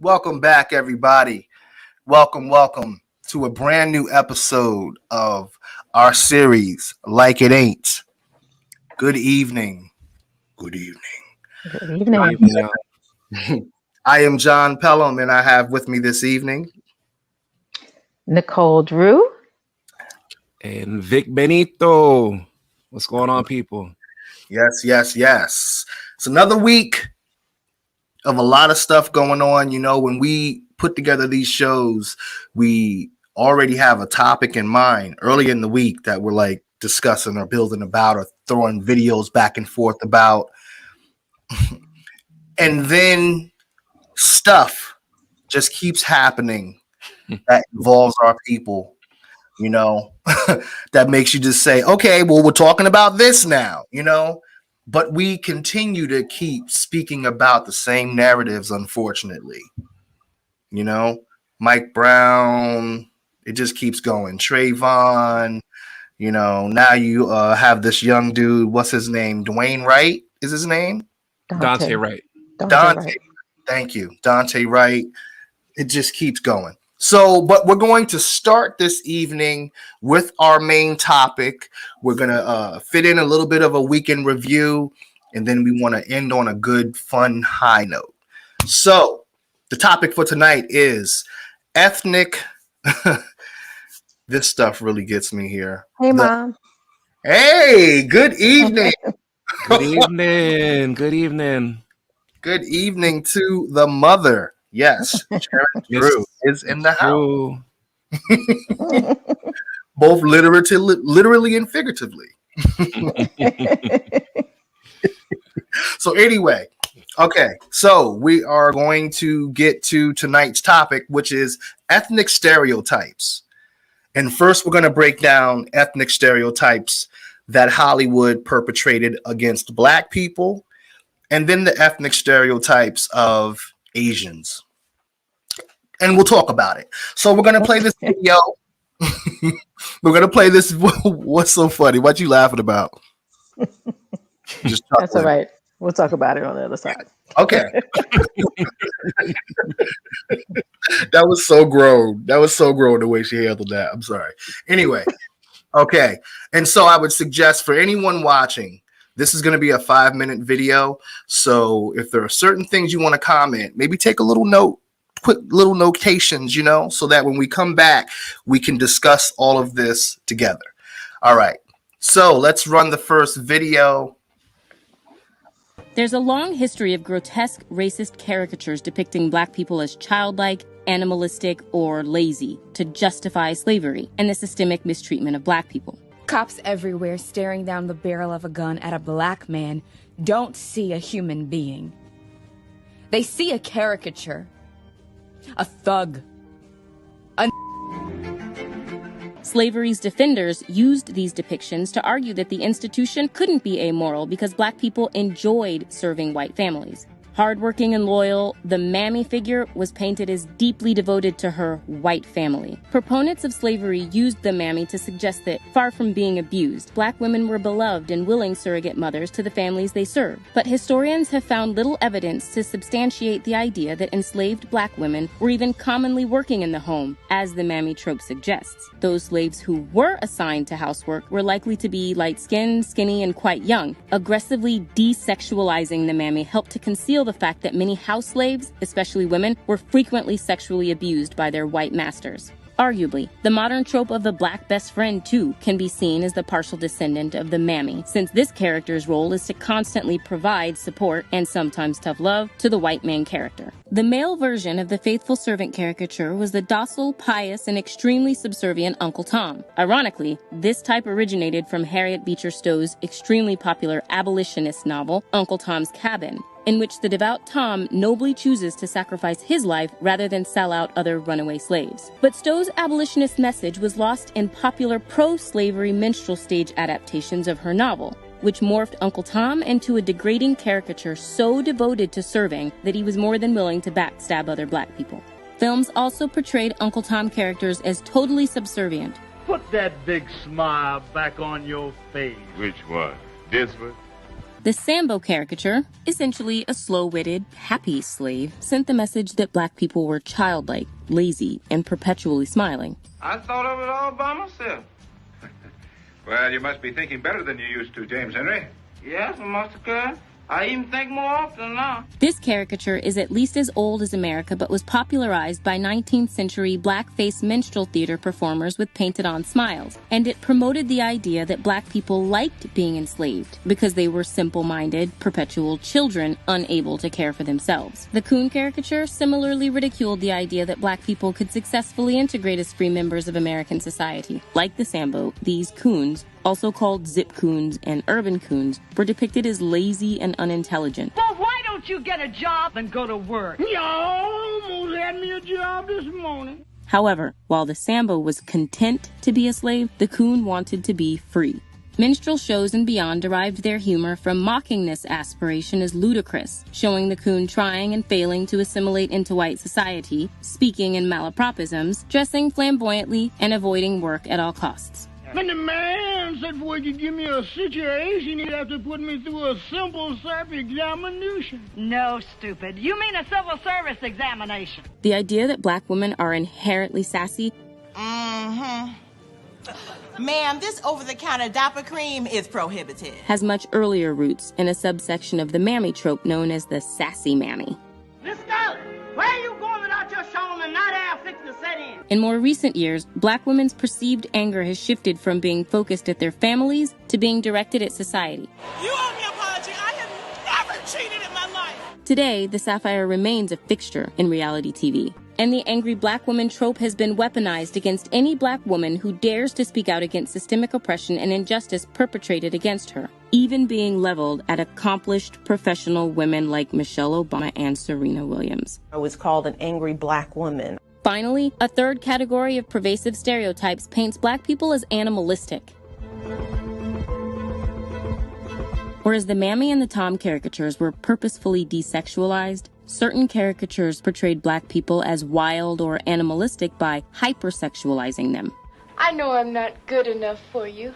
Welcome back, everybody. Welcome to a brand new episode of our series, Like It Ain't. Good evening. Good evening. Good evening. I am John Pelham, and I have with me this evening Nicole Drew. And Vic Benito. What's going on, people? Yes. It's another week of a lot of stuff going on. You know, when we put together these shows, we already have a topic in mind early in the week that we're like discussing or building about or throwing videos back and forth about. And then stuff just keeps happening that involves our people, you know, that makes you just say, okay, well, we're talking about this now, you know, but we continue to keep speaking about the same narratives, unfortunately, you know, Mike Brown, it just keeps going. Trayvon, you know, now you have this young dude, what's his name? Dwayne Wright is his name? Dante Wright. Dante. Thank you. Dante Wright. It just keeps going. So, but we're going to start this evening with our main topic. We're going to fit in a little bit of a weekend review, and then we want to end on a good, fun high note. So, the topic for tonight is ethnic. This stuff really gets me here. Hey, Mom. Hey, good evening. Good evening. Good evening. Good evening to the mother. Yes, Sharon Drew is in the house. Both literally and figuratively. So anyway, okay. So we are going to get to tonight's topic, which is ethnic stereotypes. And first, we're going to break down ethnic stereotypes that Hollywood perpetrated against Black people, and then the ethnic stereotypes of Asians. And we'll talk about it. So we're going to play this video. We're going to play this. What's so funny? What you laughing about? Just that's all right. We'll talk about it on the other side. Okay. That was so grown. That was so grown the way she handled that. I'm sorry. Anyway. Okay. And so I would suggest for anyone watching, this is going to be a 5-minute video. So if there are certain things you want to comment, maybe take a little note, put little notations, you know, so that when we come back, we can discuss all of this together. All right. So let's run the first video. There's a long history of grotesque racist caricatures depicting Black people as childlike, animalistic, or lazy to justify slavery and the systemic mistreatment of Black people. Cops everywhere staring down the barrel of a gun at a Black man don't see a human being. They see a caricature, a thug, a... Slavery's defenders used these depictions to argue that the institution couldn't be amoral because Black people enjoyed serving white families. Hardworking and loyal, the Mammy figure was painted as deeply devoted to her white family. Proponents of slavery used the Mammy to suggest that, far from being abused, Black women were beloved and willing surrogate mothers to the families they served. But historians have found little evidence to substantiate the idea that enslaved Black women were even commonly working in the home, as the Mammy trope suggests. Those slaves who were assigned to housework were likely to be light-skinned, skinny, and quite young. Aggressively desexualizing the Mammy helped to conceal the fact that many house slaves, especially women, were frequently sexually abused by their white masters. Arguably, the modern trope of the Black best friend, too, can be seen as the partial descendant of the Mammy, since this character's role is to constantly provide support, and sometimes tough love, to the white main character. The male version of the faithful servant caricature was the docile, pious, and extremely subservient Uncle Tom. Ironically, this type originated from Harriet Beecher Stowe's extremely popular abolitionist novel, Uncle Tom's Cabin, in which the devout Tom nobly chooses to sacrifice his life rather than sell out other runaway slaves. But Stowe's abolitionist message was lost in popular pro-slavery minstrel stage adaptations of her novel, which morphed Uncle Tom into a degrading caricature so devoted to serving that he was more than willing to backstab other Black people. Films also portrayed Uncle Tom characters as totally subservient. Put that big smile back on your face. Which one? This one? The Sambo caricature, essentially a slow-witted, happy slave, sent the message that black people were childlike, lazy, and perpetually smiling. I thought of it all by myself. Well, you must be thinking better than you used to, James Henry. Yes, Master Curd. I even think more often now. This caricature is at least as old as America, but was popularized by 19th century blackface minstrel theater performers with painted-on smiles, and it promoted the idea that black people liked being enslaved because they were simple-minded, perpetual children unable to care for themselves. The coon caricature similarly ridiculed the idea that black people could successfully integrate as free members of American society. Like the Sambo, these coons, also called zip coons and urban coons, were depicted as lazy and unintelligent. Well, why don't you get a job and go to work? You almost had me a job this morning. However, while the Sambo was content to be a slave, the coon wanted to be free. Minstrel shows and beyond derived their humor from mocking this aspiration as ludicrous, showing the coon trying and failing to assimilate into white society, speaking in malapropisms, dressing flamboyantly, and avoiding work at all costs. When the man said, boy, you give me a situation, he'd have to put me through a simple self-examination. No, stupid. You mean a civil service examination. The idea that black women are inherently sassy Ma'am, this over-the-counter diaper cream is prohibited. has much earlier roots in a subsection of the mammy trope known as the sassy mammy. Miss Scarlett, where are you going without your shawl and night owl fixing to set in? In more recent years, black women's perceived anger has shifted from being focused at their families to being directed at society. You owe me an apology. I have never cheated in my life. Today, the sapphire remains a fixture in reality TV, and the angry black woman trope has been weaponized against any black woman who dares to speak out against systemic oppression and injustice perpetrated against her, even being leveled at accomplished professional women like Michelle Obama and Serena Williams. I was called an angry black woman. Finally, a third category of pervasive stereotypes paints black people as animalistic. Whereas the Mammy and the Tom caricatures were purposefully desexualized, certain caricatures portrayed black people as wild or animalistic by hypersexualizing them. I know I'm not good enough for you,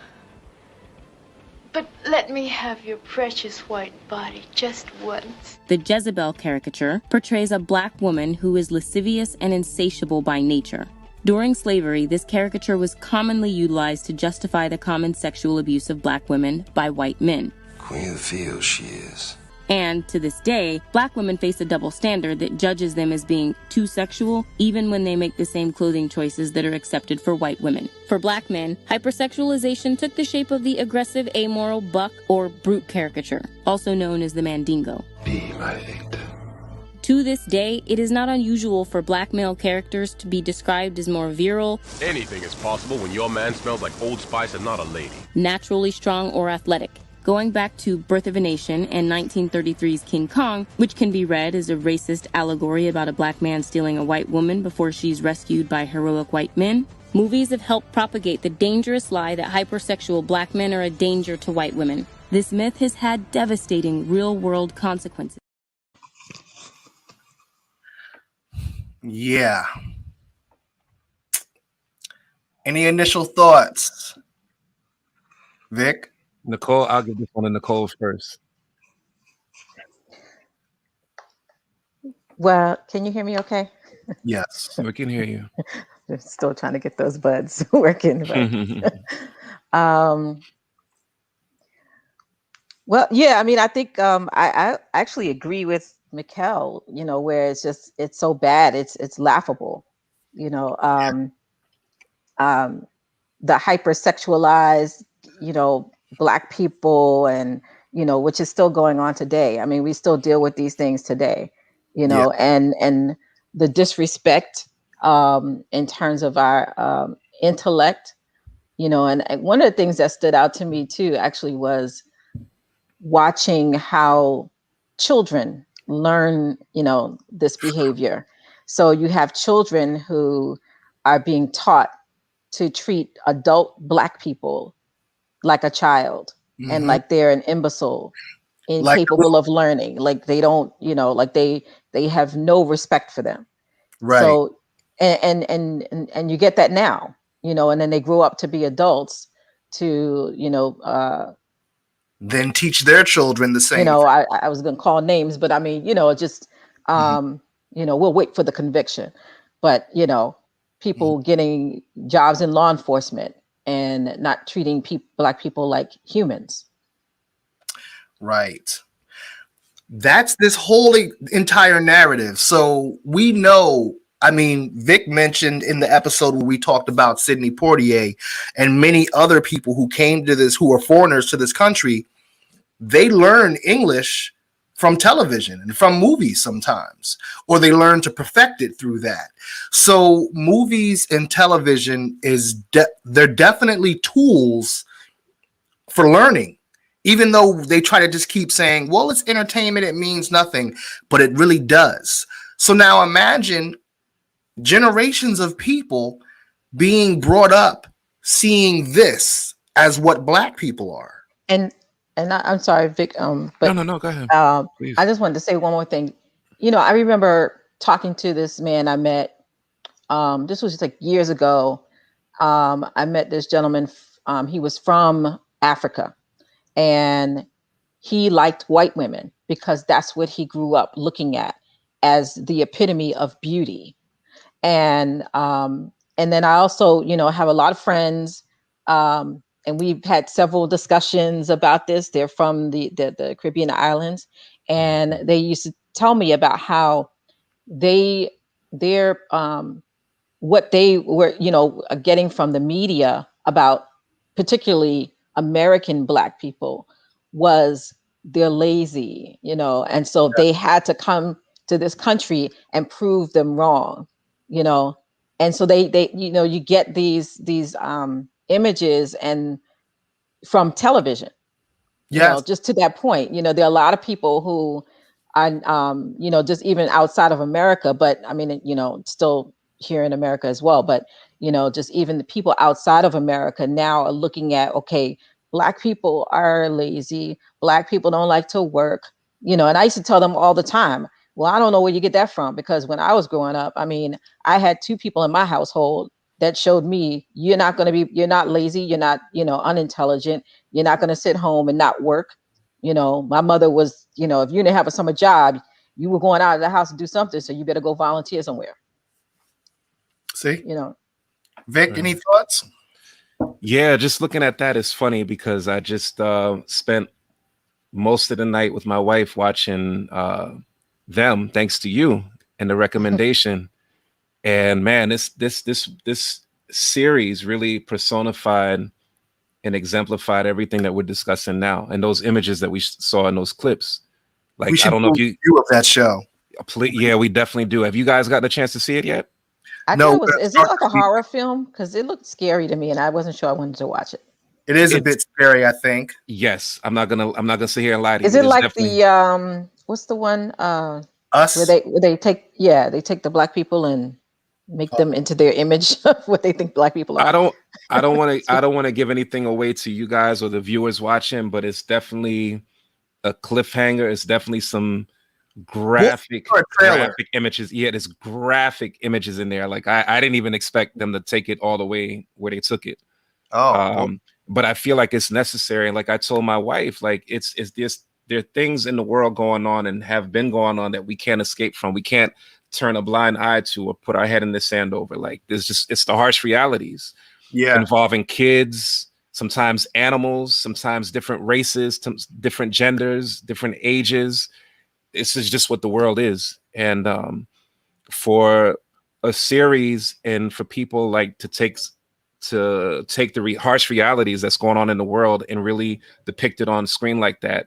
but let me have your precious white body just once. The Jezebel Caricature portrays a black woman who is lascivious and insatiable by nature. During slavery, this caricature was commonly utilized to justify the common sexual abuse of black women by white men. Queen of the field she is. And to this day, black women face a double standard that judges them as being too sexual, even when they make the same clothing choices that are accepted for white women. For black men, hypersexualization took the shape of the aggressive, amoral buck or brute caricature, also known as the mandingo. Be my victim. To this day, it is not unusual for black male characters to be described as more virile. Anything is possible when your man smells like Old Spice and not a lady. Naturally strong or athletic. Going back to Birth of a Nation and 1933's King Kong, which can be read as a racist allegory about a black man stealing a white woman before she's rescued by heroic white men, movies have helped propagate the dangerous lie that hypersexual black men are a danger to white women. This myth has had devastating real-world consequences. Yeah. Any initial thoughts? Vic? Nicole, I'll give this one to Nicole first. Well, can you hear me okay? Yes. We can hear you. Still trying to get those buds working. Well, yeah, I mean, I think I actually agree with Mikkel, you know, where it's so bad, it's laughable, you know, the hypersexualized, you know, Black people, and you know, which is still going on today. I mean, we still deal with these things today, you know, and the disrespect in terms of our intellect, you know, and one of the things that stood out to me too actually was watching how children learn, you know, this behavior. So you have children who are being taught to treat adult Black people like a child, and like they're an imbecile, incapable of learning. Like they don't, you know, like they have no respect for them. Right. So, and you get that now, you know, and then they grow up to be adults to, you know, then teach their children the same. I was going to call names, but I mean, just, we'll wait for the conviction. But, people getting jobs in law enforcement and not treating Black people like humans. Right. That's this whole entire narrative. So we know, I mean, Vic mentioned in the episode where we talked about Sidney Poitier and many other people who came to this, who are foreigners to this country. They learn English from television and from movies sometimes, or they learn to perfect it through that. So movies and television they're definitely tools for learning. Even though they try to just keep saying, well, it's entertainment, it means nothing, but it really does. So now imagine generations of people being brought up seeing this as what Black people are. And I'm sorry, Vic. But no, go ahead. I just wanted to say one more thing. I remember talking to this man I met. This was just like years ago. I met this gentleman. He was from Africa. And he liked white women because that's what he grew up looking at as the epitome of beauty. And then I also, have a lot of friends, and we've had several discussions about this. They're from the Caribbean islands, and they used to tell me about how what they were, getting from the media about particularly American Black people was they're lazy, and so they had to come to this country and prove them wrong, and so they you get these images and from television, just to that point, there are a lot of people who are just even outside of America, but I mean, still here in America as well, but just even the people outside of America now are looking at, okay, Black people are lazy, Black people don't like to work, and I used to tell them all the time, well, I don't know where you get that from, because when I was growing up, I mean, I had 2 people in my household that showed me you're not lazy, you're not, unintelligent, you're not going to sit home and not work. My mother was, if you didn't have a summer job, you were going out of the house to do something, so you better go volunteer somewhere. See, Vic, any thoughts? Yeah, just looking at that is funny because I just spent most of the night with my wife watching them, thanks to you and the recommendation. And man, this series really personified and exemplified everything that we're discussing now, and those images that we saw in those clips. Like, I don't know if you of that show. Yeah, we definitely do. Have you guys got the chance to see it yet? Is it like a horror film? Because it looked scary to me, and I wasn't sure I wanted to watch it. It is a bit scary, I think. Yes, I'm not gonna sit here and lie to you. Is it like the what's the one Us? where they take the Black people and make them into their image of what they think Black people are? I don't want to give anything away to you guys or the viewers watching, but it's definitely a cliffhanger. It's definitely some graphic images. Yeah, there's graphic images in there. Like I didn't even expect them to take it all the way where they took it. But I feel like it's necessary. And like I told my wife, like it's this, there are things in the world going on and have been going on that we can't escape from. We can't turn a blind eye to or put our head in the sand over. Like it's the harsh realities involving kids, sometimes animals, sometimes different races, different genders, different ages. This is just what the world is. And for a series and for people like to take the harsh realities that's going on in the world and really depict it on screen like that,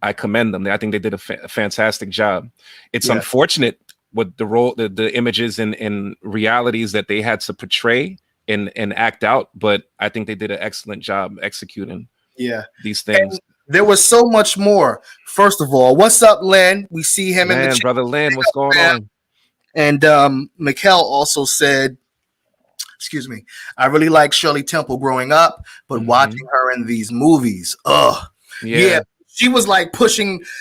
I commend them. I think they did a fantastic job. It's unfortunate with the images and realities that they had to portray and act out, but I think they did an excellent job executing these things. And there was so much more. First of all, what's up, Len? We see him in the chat. Brother Len, what's going on? And Mikkel also said, excuse me, I really liked Shirley Temple growing up, but watching her in these movies, she was like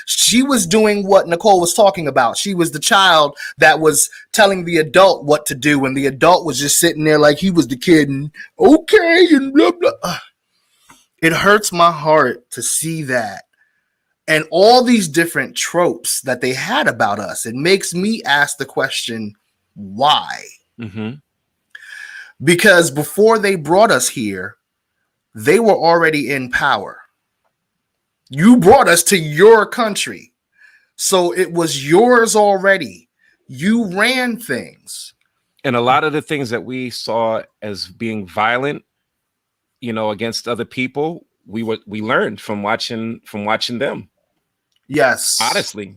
she was doing what Nicole was talking about. She was the child that was telling the adult what to do, and the adult was just sitting there like he was the kid and okay and blah blah. It hurts my heart to see that. And all these different tropes that they had about us. It makes me ask the question, why? Mm-hmm. Because before they brought us here, they were already in power. You brought us to your country. So it was yours already. You ran things. And a lot of the things that we saw as being violent, against other people, we learned from watching them. Yes. Honestly.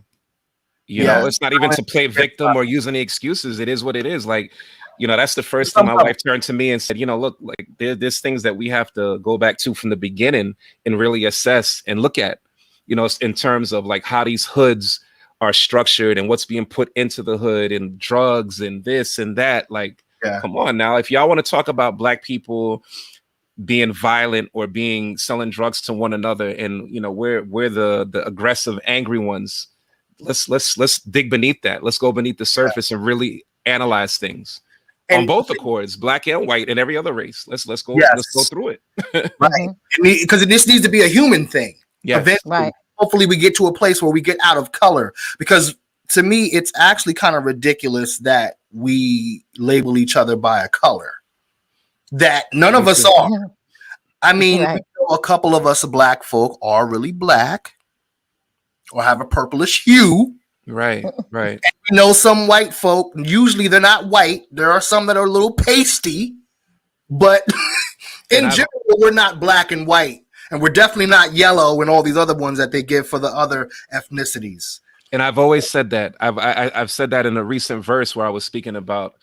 It's not even to play victim or use any excuses. It is what it is. Like, that's the first thing my wife turned to me and said, look, like there's things that we have to go back to from the beginning and really assess and look at, in terms of like how these hoods are structured and what's being put into the hood and drugs and this and that. Like, come on now. If y'all want to talk about Black people being violent or selling drugs to one another, and we're the aggressive, angry ones, let's dig beneath that. Let's go beneath the surface and really analyze things on both accords, Black and white and every other race. Let's go through it. Right. Because this needs to be a human thing. Yes. Eventually, right. Hopefully we get to a place where we get out of color, because to me it's actually kind of ridiculous that we label each other by a color that none of us are. I mean, Right. a couple of us Black folk are really Black or have a purplish hue. Right. And we know some white folk, usually they're not white. There are some that are a little pasty, but in general, we're not black and white. And we're definitely not yellow and all these other ones that they give for the other ethnicities. And I've always said that. I've said that in a recent verse where I was speaking about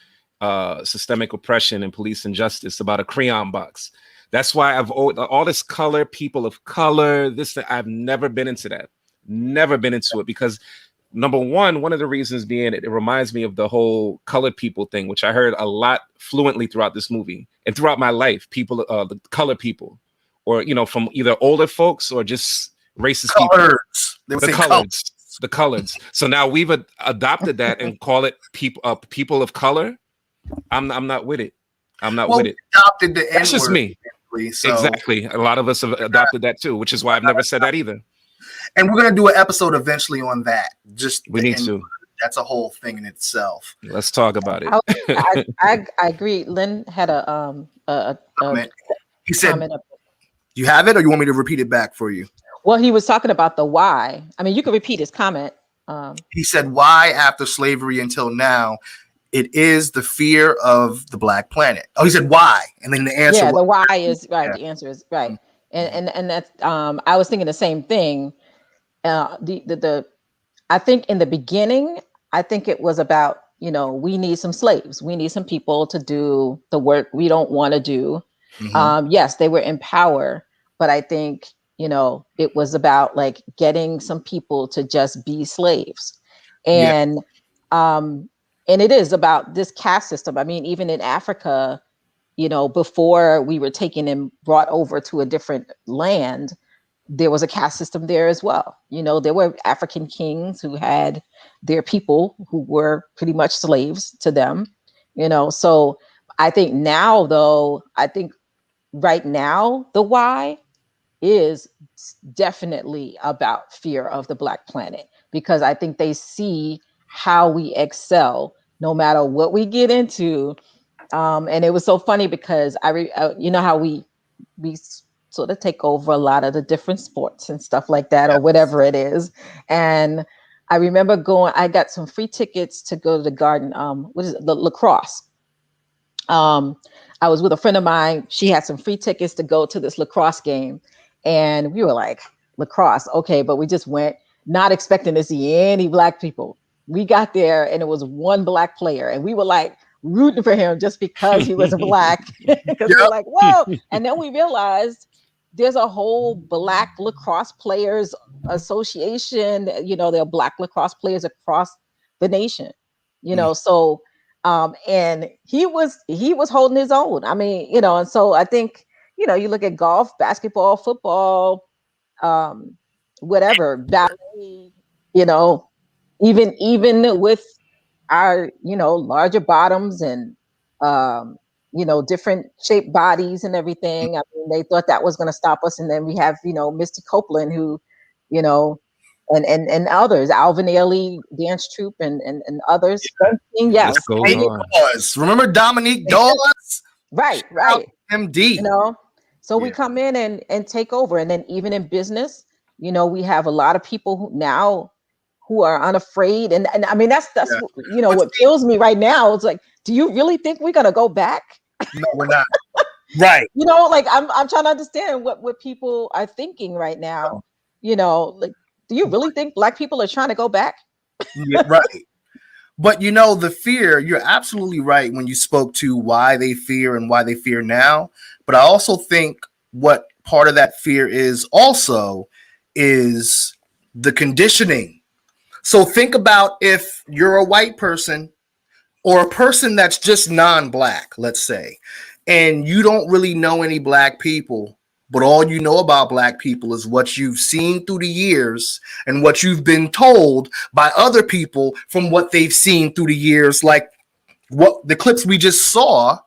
systemic oppression and police injustice, about a crayon box. That's why all this color, people of color, I've never been into that. Never been into it, because number one of the reasons being it reminds me of the whole colored people thing, which I heard a lot fluently throughout this movie and throughout my life. People, the colored people, or from either older folks or just racist people. The coloreds. So now we've adopted that and call it people of color. I'm not with it. I'm not with it. Adopted the That's just me. So. Exactly. A lot of us have adopted that too, which is why I've never said that either. And we're gonna do an episode eventually on that. We need to. That's a whole thing in itself. Let's talk about it. I agree. Lynn had a comment. He said, comment "You have it, or you want me to repeat it back for you?" Well, he was talking about the why. I mean, you can repeat his comment. He said, "Why after slavery until now, it is the fear of the Black planet." Oh, he said, "Why?" And then the answer. Yeah, the why is right. Yeah. The answer is right. And that's I was thinking the same thing. I think in the beginning, I think it was about, we need some slaves. We need some people to do the work we don't want to do. Mm-hmm. Yes, they were in power, but I think, it was about like getting some people to just be slaves. And it is about this caste system. I mean, even in Africa, before we were taken and brought over to a different land, there was a caste system there as well. There were African kings who had their people who were pretty much slaves to them, So I think now, though, right now, the why is definitely about fear of the Black planet, because I think they see how we excel no matter what we get into. And it was so funny because how we sort of take over a lot of the different sports and stuff like that, or whatever it is. And I remember I got some free tickets to go to the garden. The lacrosse. I was with a friend of mine. She had some free tickets to go to this lacrosse game. And we were like, lacrosse, okay, but we just went not expecting to see any Black people. We got there and it was one Black player, and we were like rooting for him just because he was Black. Because we were like, whoa. And then we realized there's a whole Black lacrosse players association. There are Black lacrosse players across the nation. So and he was holding his own. I mean, and so I think, you look at golf, basketball, football, whatever, ballet, even with our, larger bottoms and different shaped bodies and everything. I mean, they thought that was going to stop us. And then we have, Misty Copeland, who, and others, Alvin Ailey dance troupe and others. Yes. Remember Dominique Dawes? Right. MD. So we come in and take over. And then even in business, we have a lot of people who are unafraid. And I mean, that's what kills me right now. It's like, do you really think we're going to go back? No, we're not. Right. I'm trying to understand what people are thinking right now. Like, do you really think Black people are trying to go back? Yeah, right. But the fear, you're absolutely right when you spoke to why they fear and why they fear now. But I also think what part of that fear is also is the conditioning. So think about if you're a white person or a person that's just non-Black, let's say, and you don't really know any Black people, but all you know about Black people is what you've seen through the years and what you've been told by other people from what they've seen through the years, like what the clips we just saw.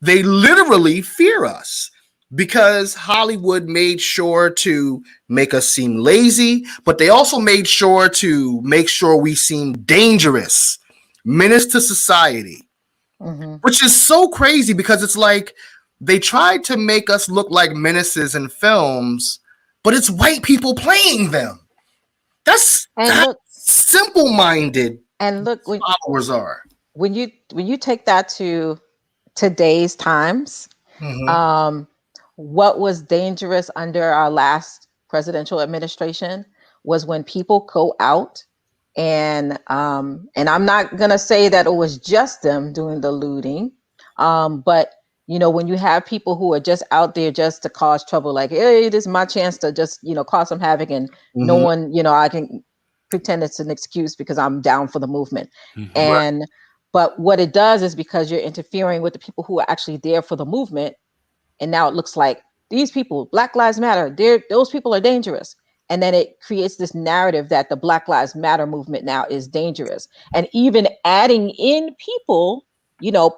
They literally fear us because Hollywood made sure to make us seem lazy, but they also made sure to make sure we seem dangerous, menace to society, which is so crazy because it's like they tried to make us look like menaces in films, but it's white people playing them. That's simple-minded. And look, followers are. When you take that to today's times, what was dangerous under our last presidential administration was when people go out and I'm not gonna say that it was just them doing the looting, but when you have people who are just out there just to cause trouble, like, hey, this is my chance to just cause some havoc, and no one, I can pretend it's an excuse because I'm down for the movement. And but what it does is because you're interfering with the people who are actually there for the movement, and now it looks like these people, Black Lives Matter, those people are dangerous. And then it creates this narrative that the Black Lives Matter movement now is dangerous. And even adding in people,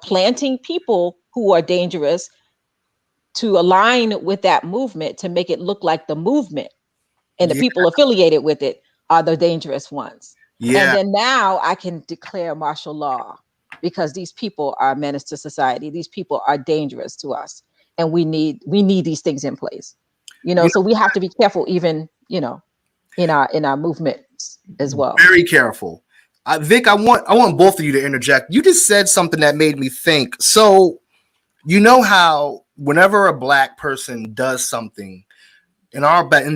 planting people who are dangerous to align with that movement to make it look like the movement and the people affiliated with it are the dangerous ones. Yeah. And then now I can declare martial law because these people are a menace to society. These people are dangerous to us. And we need these things in place. So we have to be careful even, in our movements as well. Very careful. Vic, I want both of you to interject. You just said something that made me think. So, how whenever a Black person does something, in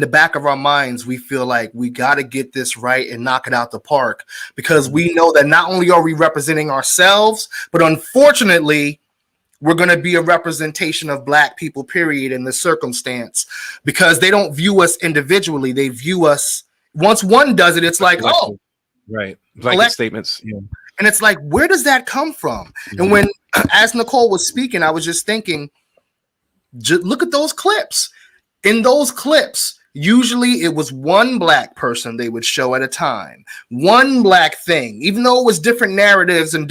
the back of our minds, we feel like we got to get this right and knock it out the park because we know that not only are we representing ourselves, but unfortunately, we're going to be a representation of Black people, period, in this circumstance, because they don't view us individually. They view us, once one does it, it's like, oh. Right. Blanket statements. Yeah. And it's like, where does that come from? And when, as Nicole was speaking, I was just thinking, look at those clips. In those clips, usually it was one Black person they would show at a time, one Black thing, even though it was different narratives and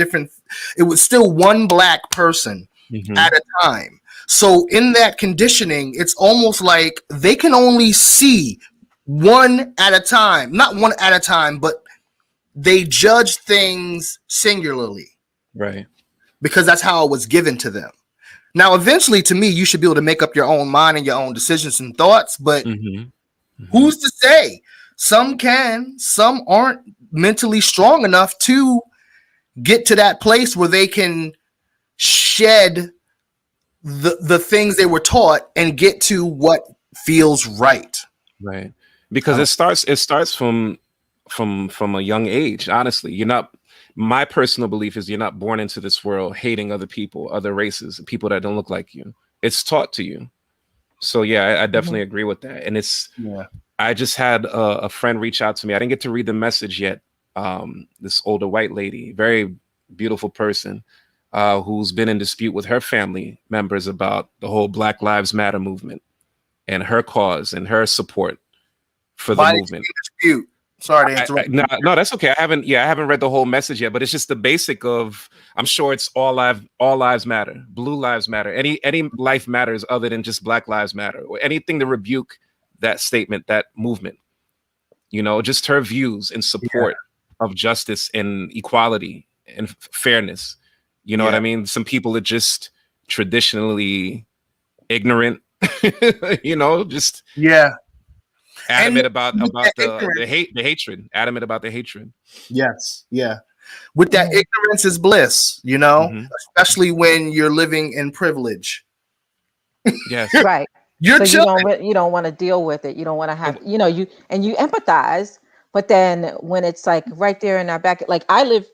it was still one Black person at a time. So in that conditioning, it's almost like they can only see one at a time, not one at a time, but they judge things singularly. Right. Because that's how it was given to them. Now, eventually, to me, you should be able to make up your own mind and your own decisions and thoughts, but who's to say? Some can, some aren't mentally strong enough to get to that place where they can shed the things they were taught and get to what feels right. Right. Because it starts from a young age. Honestly, my personal belief is you're not born into this world hating other people, other races, people that don't look like you. It's taught to you. So yeah, I definitely agree with that. And I just had a friend reach out to me. I didn't get to read the message yet. This older white lady, very beautiful person, who's been in dispute with her family members about the whole Black Lives Matter movement and her cause and her support for the movement. Sorry to interrupt. No, that's okay. I haven't read the whole message yet, but it's just the basic of. I'm sure it's all lives matter, blue lives matter, any life matters other than just Black Lives Matter, or anything to rebuke that statement, that movement. Just her views in support of justice and equality and fairness. You know what I mean? Some people are just traditionally ignorant, just adamant about the hatred, adamant about the hatred. Yes, yeah. With that, ignorance is bliss, especially when you're living in privilege. Yes, right. You don't want to deal with it. You don't want to have, you empathize, but then when it's like right there in our back, like I live,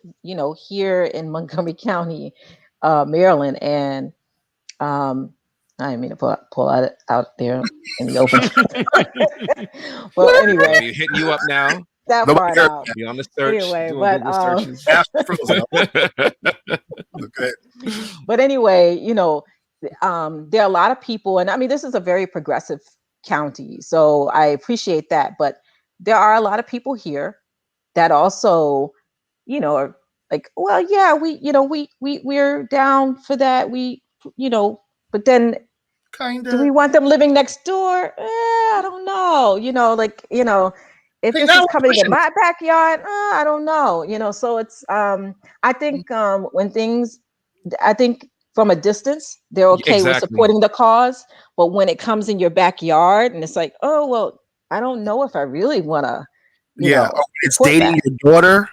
here in Montgomery County, Maryland, and I didn't mean to pull out there in the open. Well, anyway, we're hitting you up now. That part out. Be on the search. Anyway, doing Google searches. Okay. But anyway, there are a lot of people, and I mean, this is a very progressive county, so I appreciate that. But there are a lot of people here that also, are like, well, yeah, we're down for that. But then do we want them living next door? I don't know. If this is coming in my backyard, I don't know. So it's I think from a distance, they're okay with supporting the cause. But when it comes in your backyard and it's like, oh, well, I don't know if I really want to. It's dating your daughter.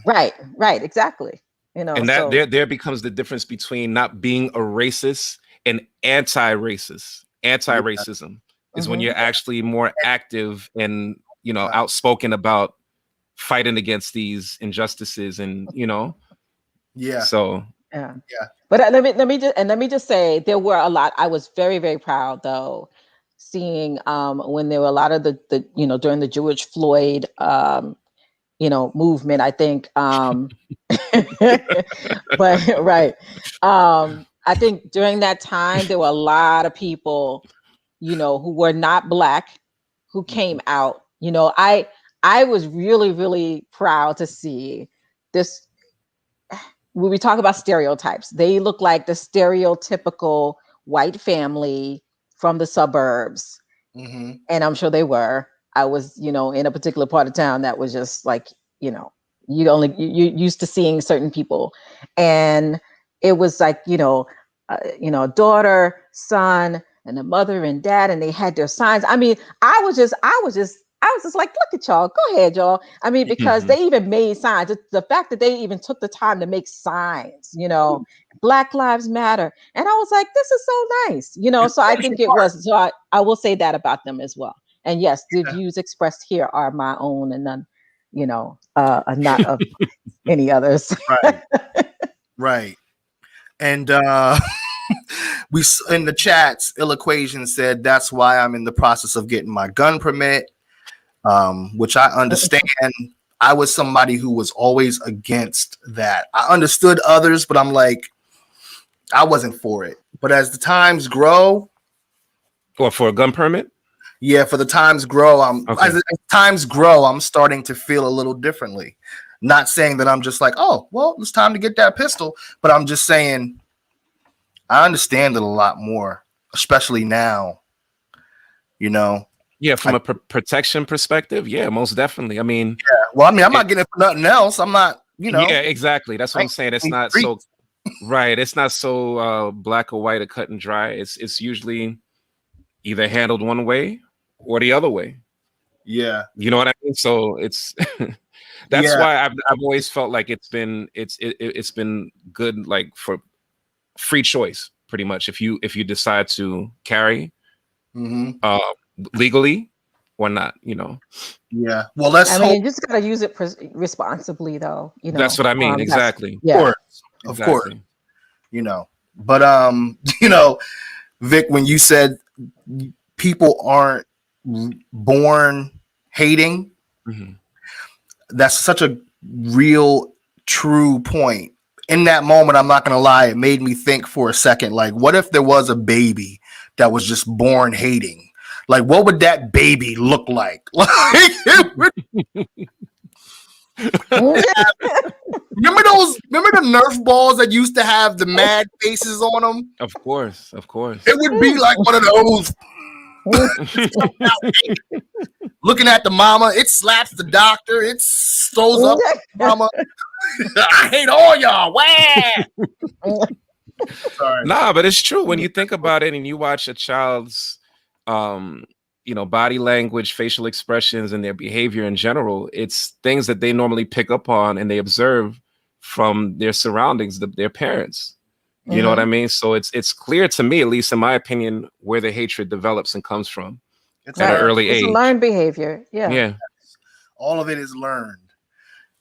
Right, exactly. And that there becomes the difference between not being a racist and anti-racist. Anti-racism is when you're actually more active and, outspoken about fighting against these injustices and, So yeah. But let me just say there were a lot. I was very, very proud though, seeing when there were a lot of the during the George Floyd movement, I think but right. I think during that time there were a lot of people, who were not Black who came out. I was really, really proud to see this. When we talk about stereotypes, they look like the stereotypical white family from the suburbs. Mm-hmm. And I'm sure they were. I was, in a particular part of town that was just like, you used to seeing certain people. And it was like, daughter, son, and a mother and dad, and they had their signs. I mean, I was just like, look at y'all, go ahead, y'all. I mean, because they even made signs. The fact that they even took the time to make signs, Black Lives Matter. And I was like, this is so nice, so I think it was. So I will say that about them as well. And yes, the views expressed here are my own and none, not of any others. Right. And we in the chats, Ill Equation said that's why I'm in the process of getting my gun permit, which I understand. I was somebody who was always against that. I understood others, but I'm like, I wasn't for it. But as the times grow, or for a gun permit, for the times grow, as times grow, I'm starting to feel a little differently. Not saying that I'm just like, oh, well, it's time to get that pistol, but I'm just saying I understand it a lot more, especially now. Yeah, from a protection perspective, most definitely. I mean, I'm not getting it for nothing else. I'm not, Yeah, exactly. That's what I'm saying. It's not so right. It's not so black or white or cut and dry. It's usually either handled one way or the other way. Yeah, you know what I mean. So it's that's why I've always felt like it's been good, like for free choice, pretty much. If you decide to carry legally or not, Yeah. Well, you just gotta use it responsibly, though. That's what I mean. Exactly. Of course. But Vic, when you said people aren't born hating, that's such a real, true point. In that moment, I'm not gonna lie, it made me think for a second, like, what if there was a baby that was just born hating? Like, what would that baby look like? Like, remember the Nerf balls that used to have the mad faces on them? Of course. It would be like one of those. Looking at the mama, it slaps the doctor, it throws up mama. I hate all y'all. Wah! Sorry. Nah, but it's true when you think about it and you watch a child's body language, facial expressions, and their behavior in general. It's things that they normally pick up on and they observe from their surroundings, their parents. You know what I mean? So it's clear to me, at least in my opinion, where the hatred develops and comes from at an early age. It's learned behavior. Yeah. All of it is learned.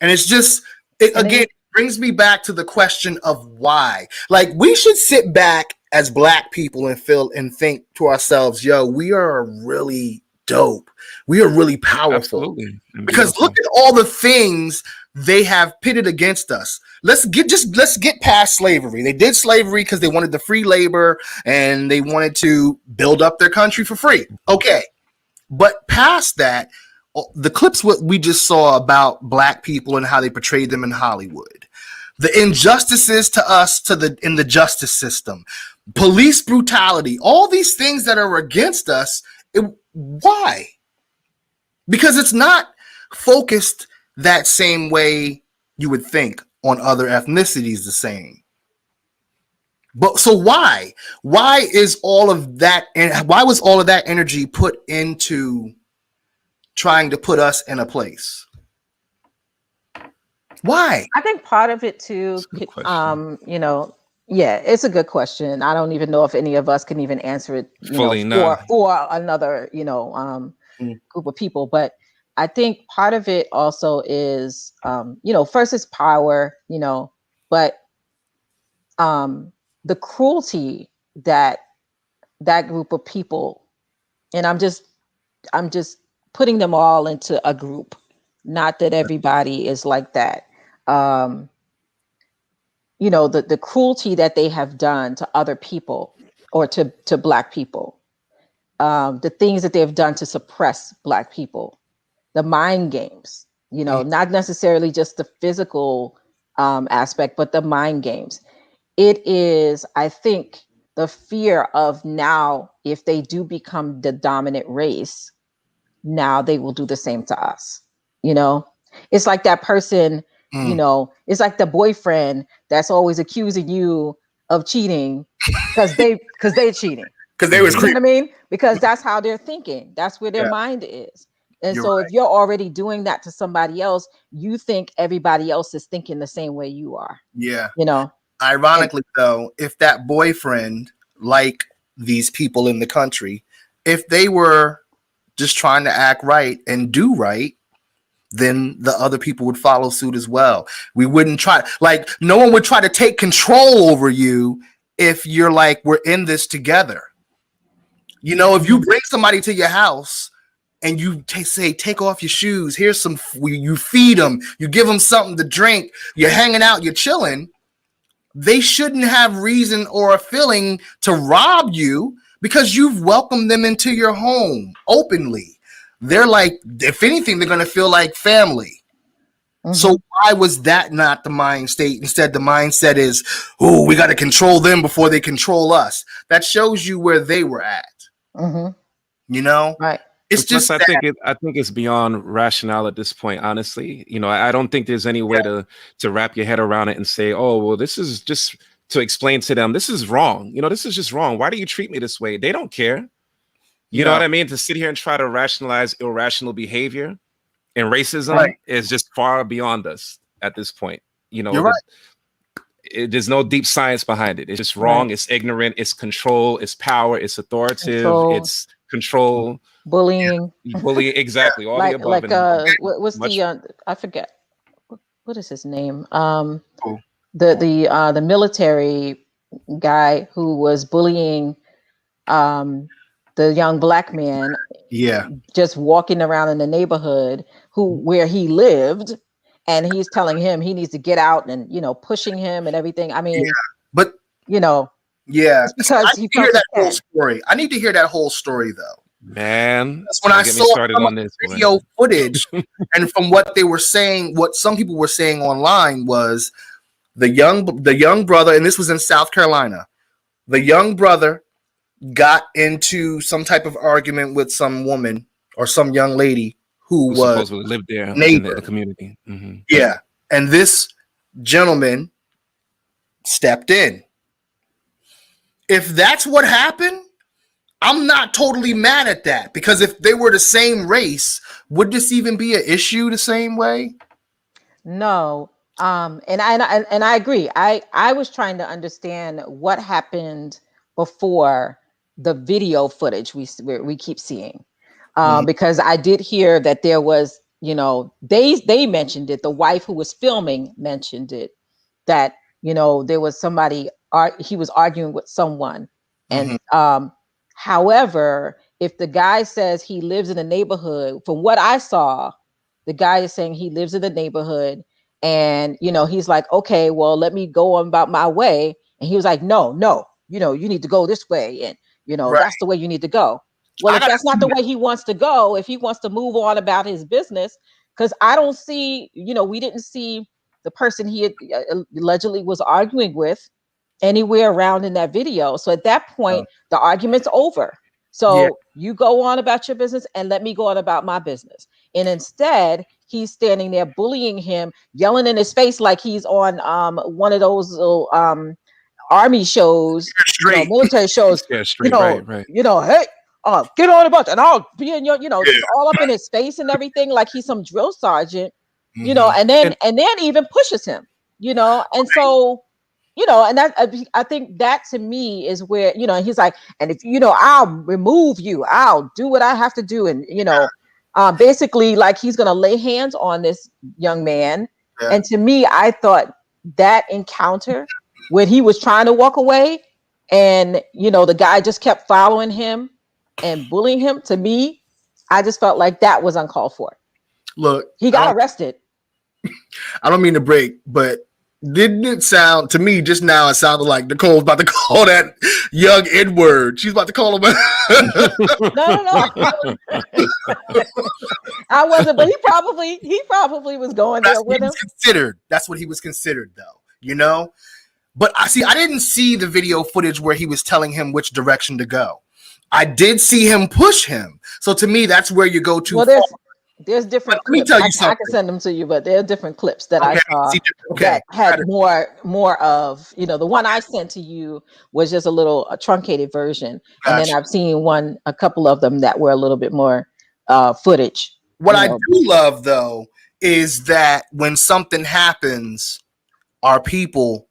And it's just, it brings me back to the question of why. Like, we should sit back as Black people and feel and think to ourselves, yo, we are really dope. We are really powerful. Absolutely. Because look at all the things they have pitted against us. Let's get past slavery. They did slavery because they wanted the free labor and they wanted to build up their country for free. Okay. But past that, the clips what we just saw about Black people and how they portrayed them in Hollywood, the injustices to us in the justice system, police brutality, all these things that are against us. Why? Because it's not focused that same way you would think on other ethnicities the same. But so why? Why is all of that, and why was all of that energy put into trying to put us in a place? Why? I think part of it too, it's a good question. I don't even know if any of us can even answer it fully for another, group of people. But I think part of it also is, first is power, but the cruelty that group of people, and I'm just putting them all into a group. Not that everybody is like that. The cruelty that they have done to other people or to Black people, the things that they've done to suppress Black people, the mind games, not necessarily just the physical aspect, but the mind games. It is, I think, the fear of now, if they do become the dominant race, now they will do the same to us. It's like that person, it's like the boyfriend that's always accusing you of cheating because they're cheating. Because they was you know what I mean? Because that's how they're thinking. That's where their mind is. And so if you're already doing that to somebody else, you think everybody else is thinking the same way you are. Yeah. Ironically, though, if that boyfriend, like these people in the country, if they were just trying to act right and do right, then the other people would follow suit as well. We wouldn't no one would try to take control over you if you're like, we're in this together. If you bring somebody to your house and you say, take off your shoes, here's some, you feed them, you give them something to drink, you're hanging out, you're chilling, they shouldn't have reason or a feeling to rob you because you've welcomed them into your home openly. They're like, if anything, they're going to feel like family. Mm-hmm. So why was that not the mind state? Instead, the mindset is, oh, we got to control them before they control us. That shows you where they were at. Mm-hmm. Right. It's just I think it's beyond rationale at this point, honestly. I don't think there's any way to wrap your head around it and say, oh, well, this is just to explain to them, this is wrong. This is just wrong. Why do you treat me this way? They don't care. You know what I mean? To sit here and try to rationalize irrational behavior and racism is just far beyond us at this point. You're right. There's no deep science behind it. It's just wrong. Right. It's ignorant. It's control. It's power. It's authoritative. It's control. Bullying. Exactly. All the above. What's the I forget. What is his name? The military guy who was bullying the young Black man, just walking around in the neighborhood where he lived, and he's telling him he needs to get out and pushing him and everything. I mean, but because I need to hear that whole story. I need to hear that whole story though. Man, that's when I saw started on this video footage, and from what they were saying, what some people were saying online was the young brother, and this was in South Carolina. The young brother got into some type of argument with some woman or some young lady who was supposedly lived there in the community. Mm-hmm. Yeah, and this gentleman stepped in. If that's what happened, I'm not totally mad at that, because if they were the same race, would this even be an issue the same way? No. And I agree. I was trying to understand what happened before the video footage we keep seeing, because I did hear that there was, they mentioned it. The wife who was filming mentioned it, that there was somebody he was arguing with someone, and however, if the guy says he lives in the neighborhood, from what I saw, the guy is saying he lives in the neighborhood. And, he's like, okay, well, let me go on about my way. And he was like, no, you need to go this way. And, that's the way you need to go. Well, if that's not the way he wants to go, if he wants to move on about his business, because I don't see, we didn't see the person he allegedly was arguing with anywhere around in that video. So at that point, the argument's over. So you go on about your business and let me go on about my business. And instead, he's standing there bullying him, yelling in his face like he's on one of those little army shows, military shows. Right. Hey, get on about that. And I'll be in your, just all up in his face and everything, like he's some drill sergeant, and then even pushes him, and so. And that I think that to me is where, he's like, and if, I'll remove you, I'll do what I have to do. And, basically like he's going to lay hands on this young man. Yeah. And to me, I thought that encounter when he was trying to walk away and, the guy just kept following him and bullying him, to me, I just felt like that was uncalled for. Look, he got arrested. I don't mean to break, but didn't it sound to me just now? It sounded like Nicole's about to call that young N-word. She's about to call him. No. I wasn't, but he probably was going there with him. That's what he was considered, though. But I didn't see the video footage where he was telling him which direction to go. I did see him push him. So to me, that's where you go to. Well, there's different clips. Let me tell you something. I can send them to you, but there are different clips that I saw that had more of, the one I sent to you was just a truncated version. Gotcha. And then I've seen a couple of them that were a little bit more footage. What I do love, though, is that when something happens, our people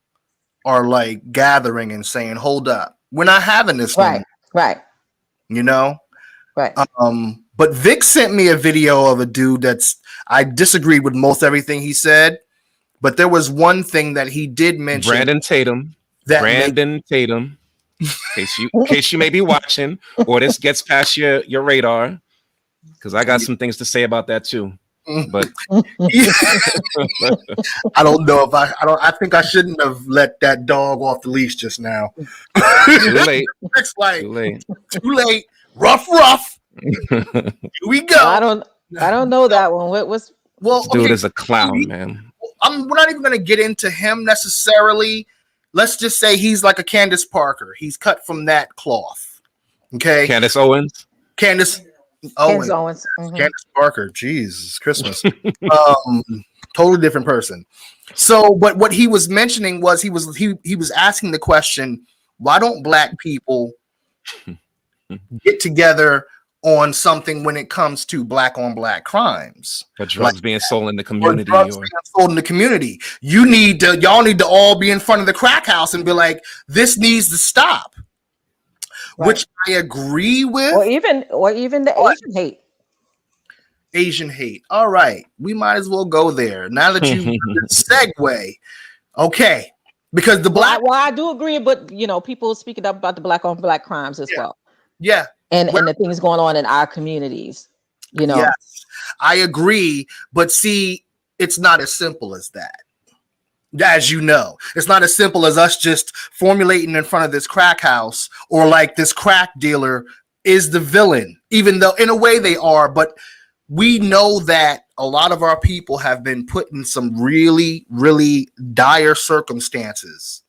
are like gathering and saying, hold up, we're not having this. Right. Right. Right. But Vic sent me a video of a dude I disagreed with most everything he said, but there was one thing that he did mention. Brandon Tatum. In case you may be watching, or this gets past your radar, because I got some things to say about that too. But I don't know if I think I shouldn't have let that dog off the leash just now. Too late. It's like too late. Rough. Here we go. I don't know that one. What was? Well, this dude is a clown, man. We're not even going to get into him necessarily. Let's just say he's like a Candace Parker. He's cut from that cloth. Okay. Candace Owens. Candace Owens. Mm-hmm. Candace Parker. Jesus, Christmas. Totally different person. So, but what he was mentioning was he was asking the question, why don't Black people get together on something when it comes to Black on Black crimes? But drugs being sold in the community. Y'all need to all be in front of the crack house and be like, this needs to stop. Right. Which I agree with. Or even the Asian hate. Asian hate. All right. We might as well go there. Now that you segue. Okay. Because the Black. Well, I do agree, but people speaking up about the Black on Black crimes as well. Yeah. And the things going on in our communities, Yes, I agree. But see, it's not as simple as that. As you know, it's not as simple as us just formulating in front of this crack house or like this crack dealer is the villain, even though in a way they are, but we know that a lot of our people have been put in some really, really dire circumstances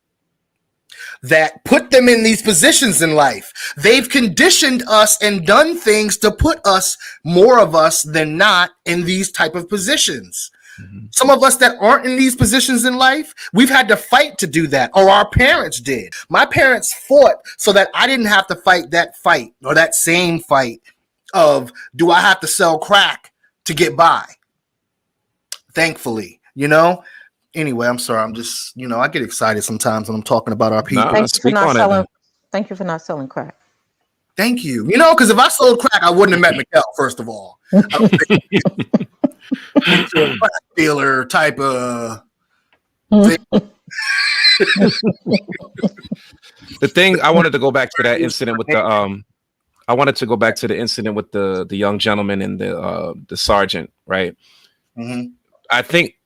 that put them in these positions in life. They've conditioned us and done things to put us, more of us than not, in these type of positions. Some of us that aren't in these positions in life, we've had to fight to do that, or our parents did. My parents fought so that I didn't have to fight that fight, or that same fight of, do I have to sell crack to get by? Thankfully, you know. Anyway, I'm sorry. I'm just, I get excited sometimes when I'm talking about our people. Thank you for not selling crack. Thank you. Because if I sold crack, I wouldn't have met Mikkel, first of all. I don't think into a crack dealer type of thing. The thing, I wanted to go back to that incident with the the young gentleman and the sergeant, right? Mm-hmm. I think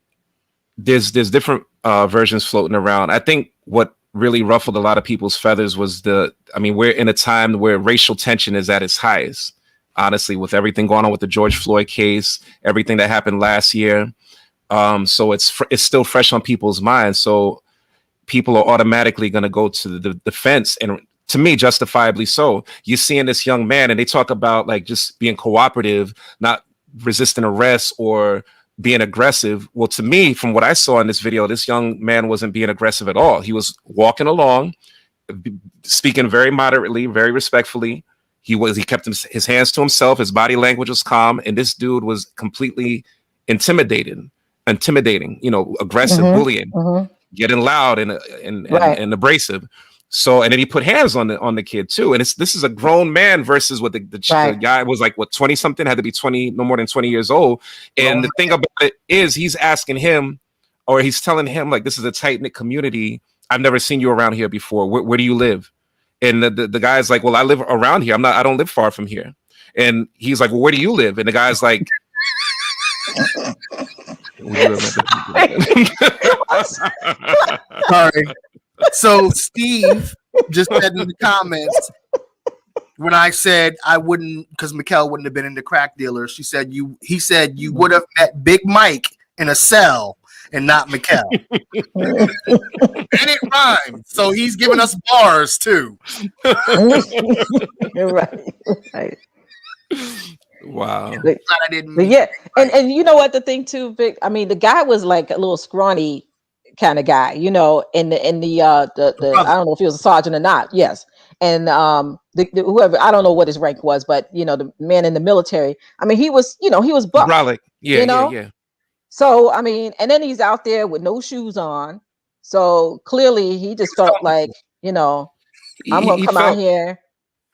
there's different versions floating around. I think what really ruffled a lot of people's feathers was we're in a time where racial tension is at its highest, honestly, with everything going on with the George Floyd case, everything that happened last year. So it's still fresh on people's minds. So people are automatically going to go to the defense, and to me, justifiably so. You're seeing this young man, and they talk about like just being cooperative, not resisting arrest or being aggressive. Well, to me, from what I saw in this video, this young man wasn't being aggressive at all. He was walking along, speaking very moderately, very respectfully. He kept his hands to himself. His body language was calm, and this dude was completely intimidating, aggressive, bullying, getting loud and abrasive. So, and then he put hands on the kid too. And this is a grown man versus what the guy was like, 20 something, had to be 20, no more than 20 years old. And the thing about it is he's asking him, or he's telling him, like, this is a tight knit community. I've never seen you around here before. Where do you live? And the guy's like, well, I live around here. I don't live far from here. And he's like, well, where do you live? And the guy's like, sorry. So Steve just said in the comments, when I said I wouldn't, because Mikkel wouldn't have been into crack dealers, he said you would have met Big Mike in a cell and not Mikkel. And it rhymed. So he's giving us bars too. You're right. Wow. But yeah, and you know what the thing too, Vic? I mean, the guy was like a little scrawny kind of guy, in the I don't know if he was a sergeant or not. Yes. And whoever, I don't know what his rank was, but the man in the military, I mean, he was buff. Brolic. Yeah. So I mean, and then he's out there with no shoes on. So clearly he just felt like, I'm gonna come out here.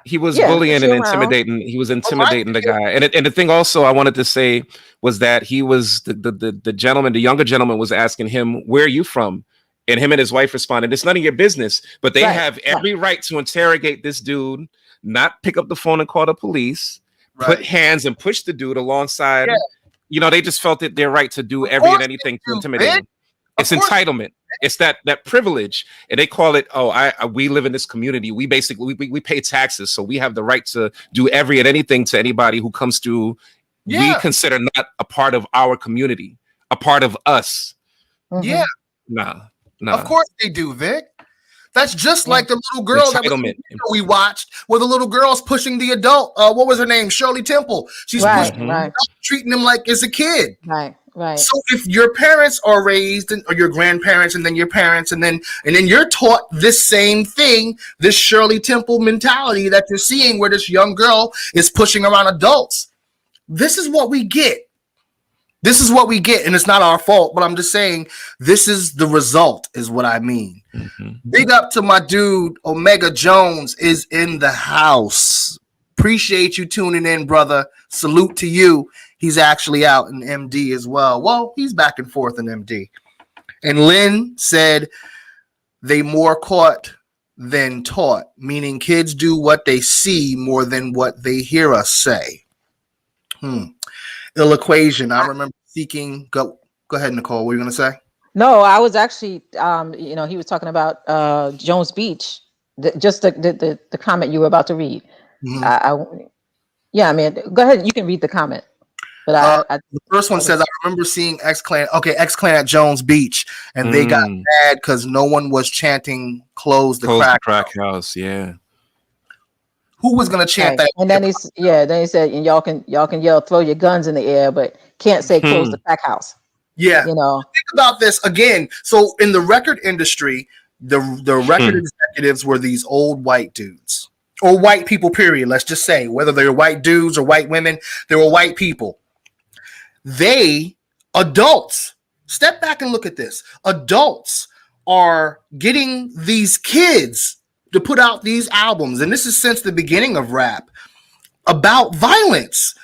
He was bullying and intimidating. He was intimidating the guy. And the thing also I wanted to say was that he was the gentleman, the younger gentleman was asking him, where are you from? And him and his wife responded, it's none of your business. But they have every right to interrogate this dude, not pick up the phone and call the police, put hands and push the dude alongside. Yeah. They just felt it their right to do every and anything to intimidate him. It's entitlement. It's that privilege, and they call it. We live in this community. We basically we pay taxes, so we have the right to do every and anything to anybody who comes through. We consider not a part of our community, a part of us. Yeah, nah. Of course they do, Vic. That's just like the little girl that we watched, where the little girl's pushing the adult. What was her name? Shirley Temple. She's pushing the adult, treating him like it's a kid. Right. So if your parents are raised, or your grandparents, and then your parents, and then you're taught this same thing, this Shirley Temple mentality that you're seeing, where this young girl is pushing around adults. This is what we get. And it's not our fault, but I'm just saying this is the result, is what I mean. Big up to my dude, Omega Jones is in the house. Appreciate you tuning in, brother. Salute to you. He's actually out in MD as well. Well, he's back and forth in MD. And Lynn said they more caught than taught, meaning kids do what they see more than what they hear us say. Ill equation. I remember seeking. Go ahead, Nicole. What were you going to say? No, I was actually, he was talking about Jones Beach, the comment you were about to read. Yeah, I mean, go ahead. You can read the comment. But the first one says, I remember seeing X-Clan at Jones Beach, and they got mad because no one was chanting close the crack house. Yeah. Who was gonna chant that? And then he said, and y'all can yell, throw your guns in the air, but can't say close the crack house. Yeah. You know. Think about this again. So in the record industry, the record executives were these old white dudes. Or white people, period. Let's just say, whether they're white dudes or white women, they were white people. Adults, step back and look at this. Adults are getting these kids to put out these albums, and this is since the beginning of rap, about violence.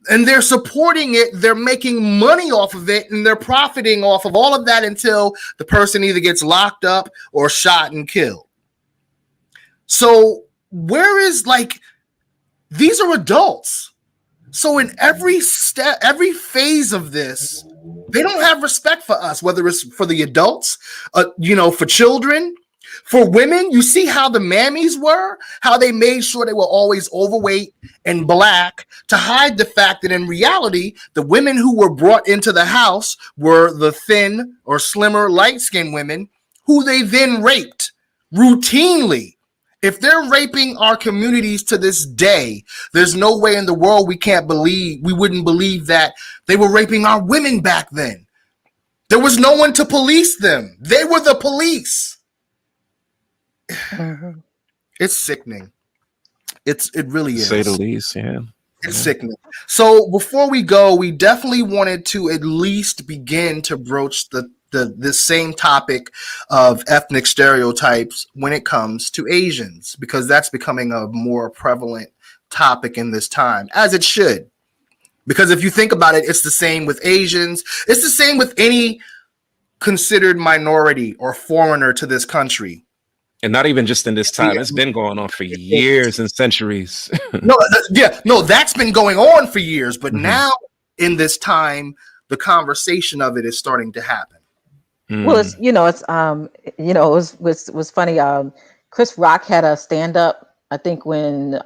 And they're supporting it, they're making money off of it, and they're profiting off of all of that until the person either gets locked up or shot and killed. So where is, like, these are adults. So in every step, every phase of this, they don't have respect for us, whether it's for the adults, for children, for women. You see how the mammies were, how they made sure they were always overweight and black to hide the fact that in reality, the women who were brought into the house were the thin or slimmer, light-skinned women who they then raped routinely. If they're raping our communities to this day, there's no way in the world we wouldn't believe that they were raping our women back then. There was no one to police them. They were the police. It's sickening. It really is. To say the least, yeah. It's sickening. So before we go, we definitely wanted to at least begin to broach the same topic of ethnic stereotypes when it comes to Asians, because that's becoming a more prevalent topic in this time, as it should. Because if you think about it, it's the same with Asians. It's the same with any considered minority or foreigner to this country. And not even just in this time. It's been going on for years and centuries. That's been going on for years. But now in this time, the conversation of it is starting to happen. Well, it was funny. Chris Rock had a stand up, I think, when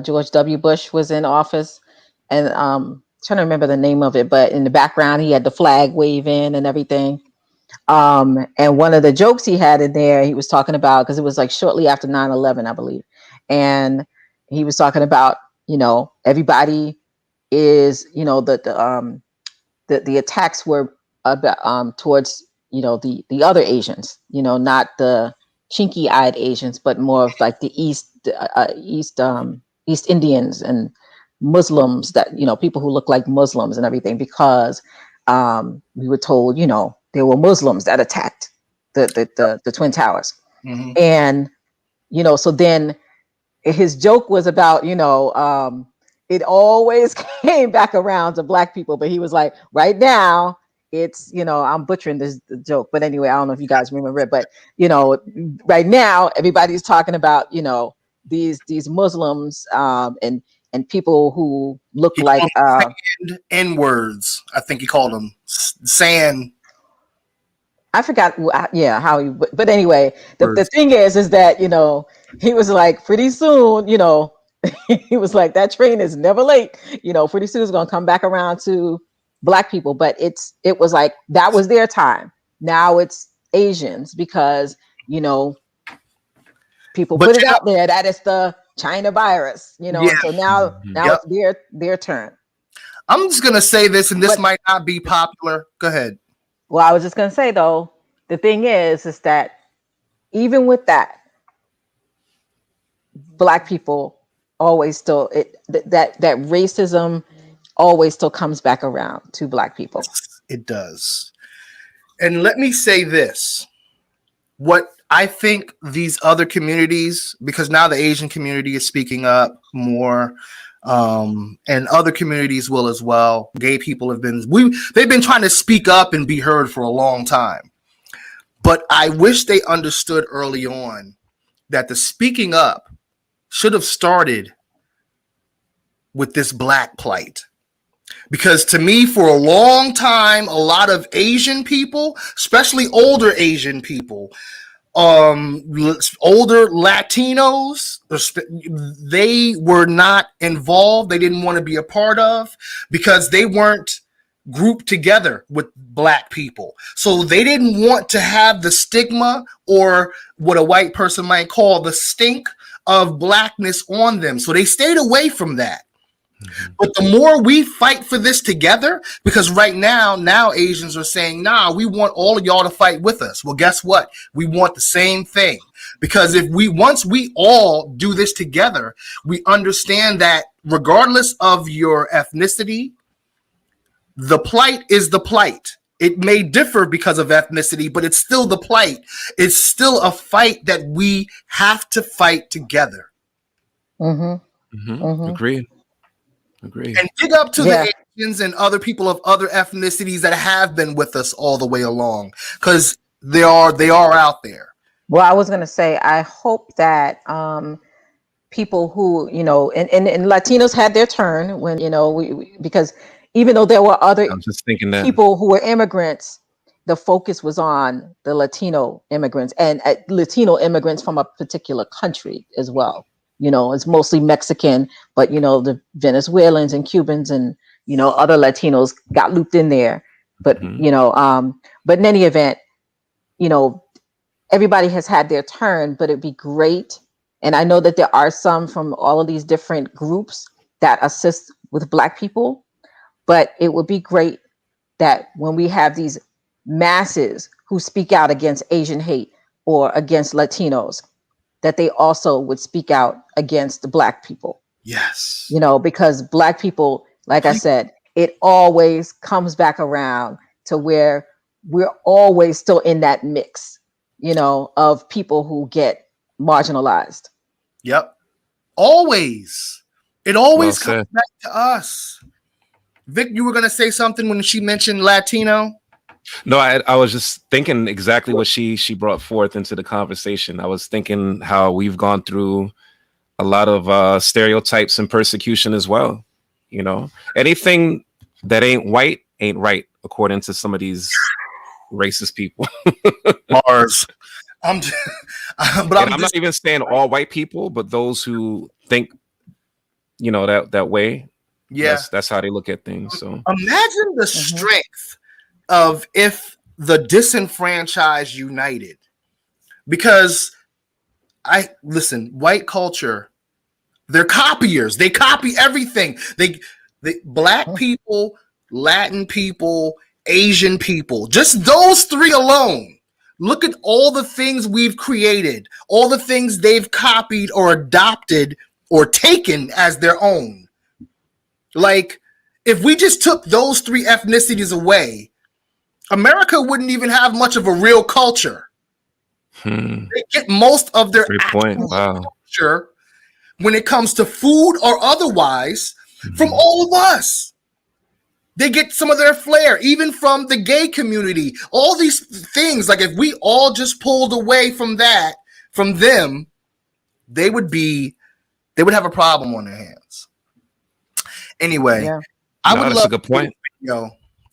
George W. Bush was in office, and trying to remember the name of it, but in the background he had the flag waving and everything. And one of the jokes he had in there, he was talking about, because it was like shortly after 9/11, I believe, and he was talking about, everybody is, the attacks were about towards the other Asians, not the chinky-eyed Asians, but more of like the East Indians and Muslims, that people who look like Muslims and everything, because we were told there were Muslims that attacked the Twin Towers. And so then his joke was about it always came back around to Black people, but he was like, right now it's, I'm butchering this joke, but anyway, I don't know if you guys remember it, but right now everybody's talking about these Muslims and people who look like N-words. I think he called them sand. I forgot how he, but anyway, the thing is that he was like, pretty soon, he was like, that train is never late, pretty soon it's going to come back around to Black people. But it was like, that was their time. Now it's Asians, because people put it out there that it's the China virus, so now it's their turn. I'm just gonna say this, and this might not be popular. Go ahead. Well, I was just gonna say, though, the thing is that even with that, Black people always still that racism always still comes back around to Black people. It does. And let me say this: what I think these other communities, because now the Asian community is speaking up more, and other communities will as well. Gay people they've been trying to speak up and be heard for a long time. But I wish they understood early on that the speaking up should have started with this Black plight. Because to me, for a long time, a lot of Asian people, especially older Asian people, older Latinos, they were not involved. They didn't want to be a part of because they weren't grouped together with black people. So they didn't want to have the stigma or what a white person might call the stink of blackness on them. So they stayed away from that. But the more we fight for this together, because right now Asians are saying, nah, we want all of y'all to fight with us. Well, guess what? We want the same thing. Because once we all do this together, we understand that regardless of your ethnicity, the plight is the plight. It may differ because of ethnicity, but it's still the plight. It's still a fight that we have to fight together. Agreed. And dig up to the Asians and other people of other ethnicities that have been with us all the way along, because they are out there. Well, I was going to say, I hope that people who, and Latinos had their turn when, because even though there were other people who were immigrants, the focus was on the Latino immigrants and Latino immigrants from a particular country as well. It's mostly Mexican, but, the Venezuelans and Cubans and, other Latinos got looped in there. But, but in any event, everybody has had their turn, but it'd be great. And I know that there are some from all of these different groups that assist with Black people, but it would be great that when we have these masses who speak out against Asian hate or against Latinos, that they also would speak out against the Black people. Yes. Because Black people, like I said, it always comes back around to where we're always still in that mix, of people who get marginalized. Yep. Always. It always comes back to us. Vic, you were going to say something when she mentioned Latino? No, I was just thinking exactly what she brought forth into the conversation. I was thinking how we've gone through a lot of stereotypes and persecution as well. Anything that ain't white ain't right, according to some of these racist people. Bars. I'm not even saying all white people, but those who think, that way. Yeah, that's how they look at things. So imagine the strength of if the disenfranchised united, because white culture, they're copiers. They copy everything. They Black people, Latin people, Asian people, just those three alone. Look at all the things we've created, all the things they've copied or adopted or taken as their own. Like, if we just took those three ethnicities away, America wouldn't even have much of a real culture. They get most of their culture when it comes to food or otherwise from all of us. They get some of their flair, even from the gay community. All these things, like if we all just pulled away from that, from them, they would have a problem on their hands. Anyway, I would love. That's a good point.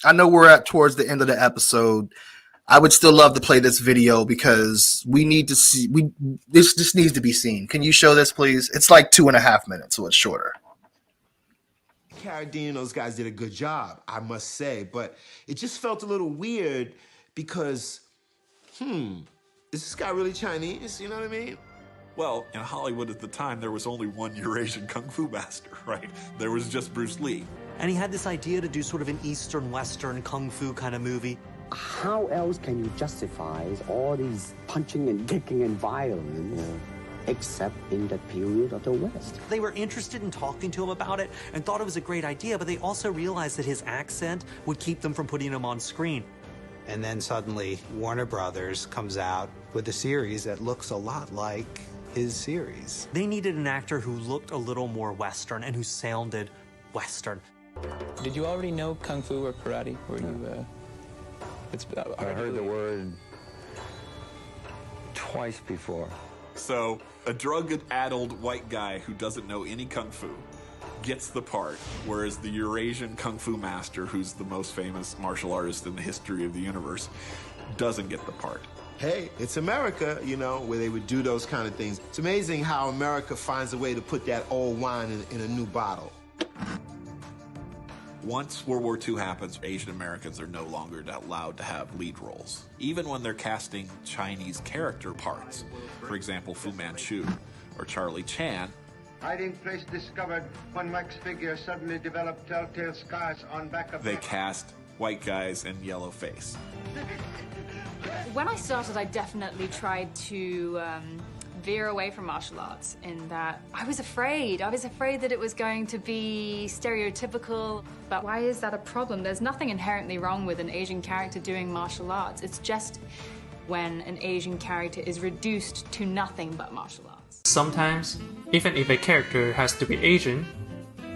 I know we're towards the end of the episode. I would still love to play this video because we need to see. This needs to be seen. Can you show this, please? It's like 2.5 minutes, so it's shorter. Carradine and those guys did a good job, I must say, but it just felt a little weird because, is this guy really Chinese? You know what I mean? Well, in Hollywood at the time, there was only one Eurasian kung fu master, right? There was just Bruce Lee. And he had this idea to do sort of an Eastern Western kung fu kind of movie. How else can you justify all these punching and kicking and violence? Except in the period of the West. They were interested in talking to him about it and thought it was a great idea, but they also realized that his accent would keep them from putting him on screen. And then suddenly Warner Brothers comes out with a series that looks a lot like his series. They needed an actor who looked a little more Western and who sounded Western. Did you already know kung fu or karate? I heard the word twice before. So, a drug-addled white guy who doesn't know any kung fu gets the part, whereas the Eurasian kung fu master, who's the most famous martial artist in the history of the universe, doesn't get the part. hey, it's America, you know, where they would do those kind of things. It's amazing how America finds a way to put that old wine in a new bottle. Once World War II happens, Asian Americans are no longer allowed to have lead roles, even when they're casting Chinese character parts. For example, Fu Manchu or Charlie Chan. Hiding place discovered when Mike's figure suddenly developed telltale scars on back of... They cast white guys in yellow face. When I started, I definitely tried to veer away from martial arts in that I was afraid. I was afraid that it was going to be stereotypical. But why is that a problem? There's nothing inherently wrong with an Asian character doing martial arts. It's just when an Asian character is reduced to nothing but martial arts. Sometimes, even if a character has to be Asian,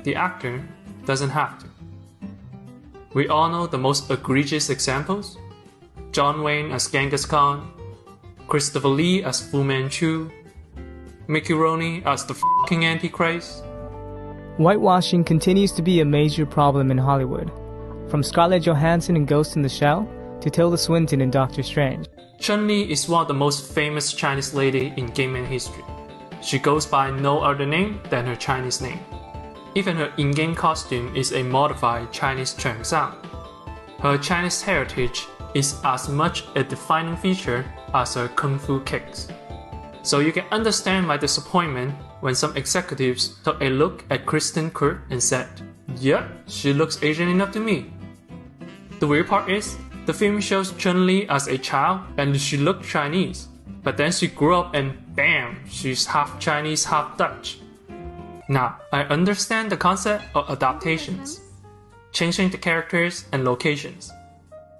the actor doesn't have to. We all know the most egregious examples. John Wayne as Genghis Khan, Christopher Lee as Fu Manchu, Mickey Rooney as the fucking Antichrist. Whitewashing continues to be a major problem in Hollywood, from Scarlett Johansson in Ghost in the Shell to Tilda Swinton in Doctor Strange. Chun-Li is one of the most famous Chinese lady in gaming history. She goes by no other name than her Chinese name. Even her in-game costume is a modified Chinese Cheng San. Her Chinese heritage is as much a defining feature as her kung fu kicks. So you can understand my disappointment when some executives took a look at Kristen Kirk and said, "Yeah, she looks Asian enough to me." The weird part is, the film shows Chun-Li as a child and she looked Chinese, but then she grew up and bam, she's half Chinese, half Dutch. Now, I understand the concept of adaptations, changing the characters and locations,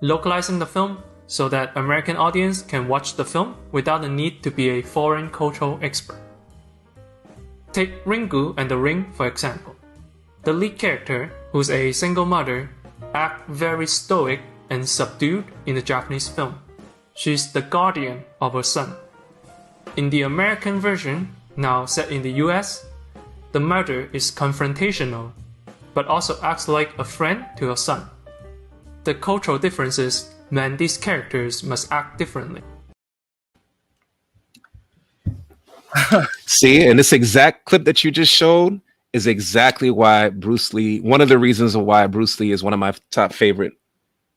localizing the film so that American audience can watch the film without the need to be a foreign cultural expert. Take Ringu and the Ring for example. The lead character, who's a single mother, acts very stoic and subdued in the Japanese film. She's the guardian of her son. In the American version, now set in the US, the mother is confrontational, but also acts like a friend to her son. The cultural differences meant these characters must act differently. See, and this exact clip that you just showed is exactly why Bruce Lee, one of the reasons why Bruce Lee is one of my top favorite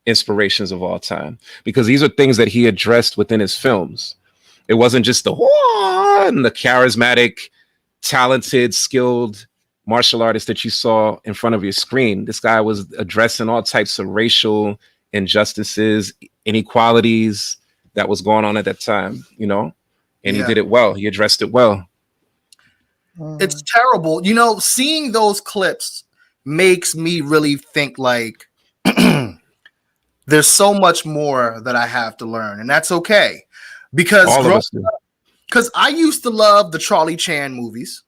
inspirations of all time, because these are things that he addressed within his films. It wasn't just the and the charismatic, talented, skilled martial artist that you saw in front of your screen. This guy was addressing all types of racial injustices, inequalities that was going on at that time, you know, and he did it well. He addressed it well. It's terrible. You know, seeing those clips makes me really think like there's so much more that I have to learn, and that's okay. Because I used to love the Charlie Chan movies.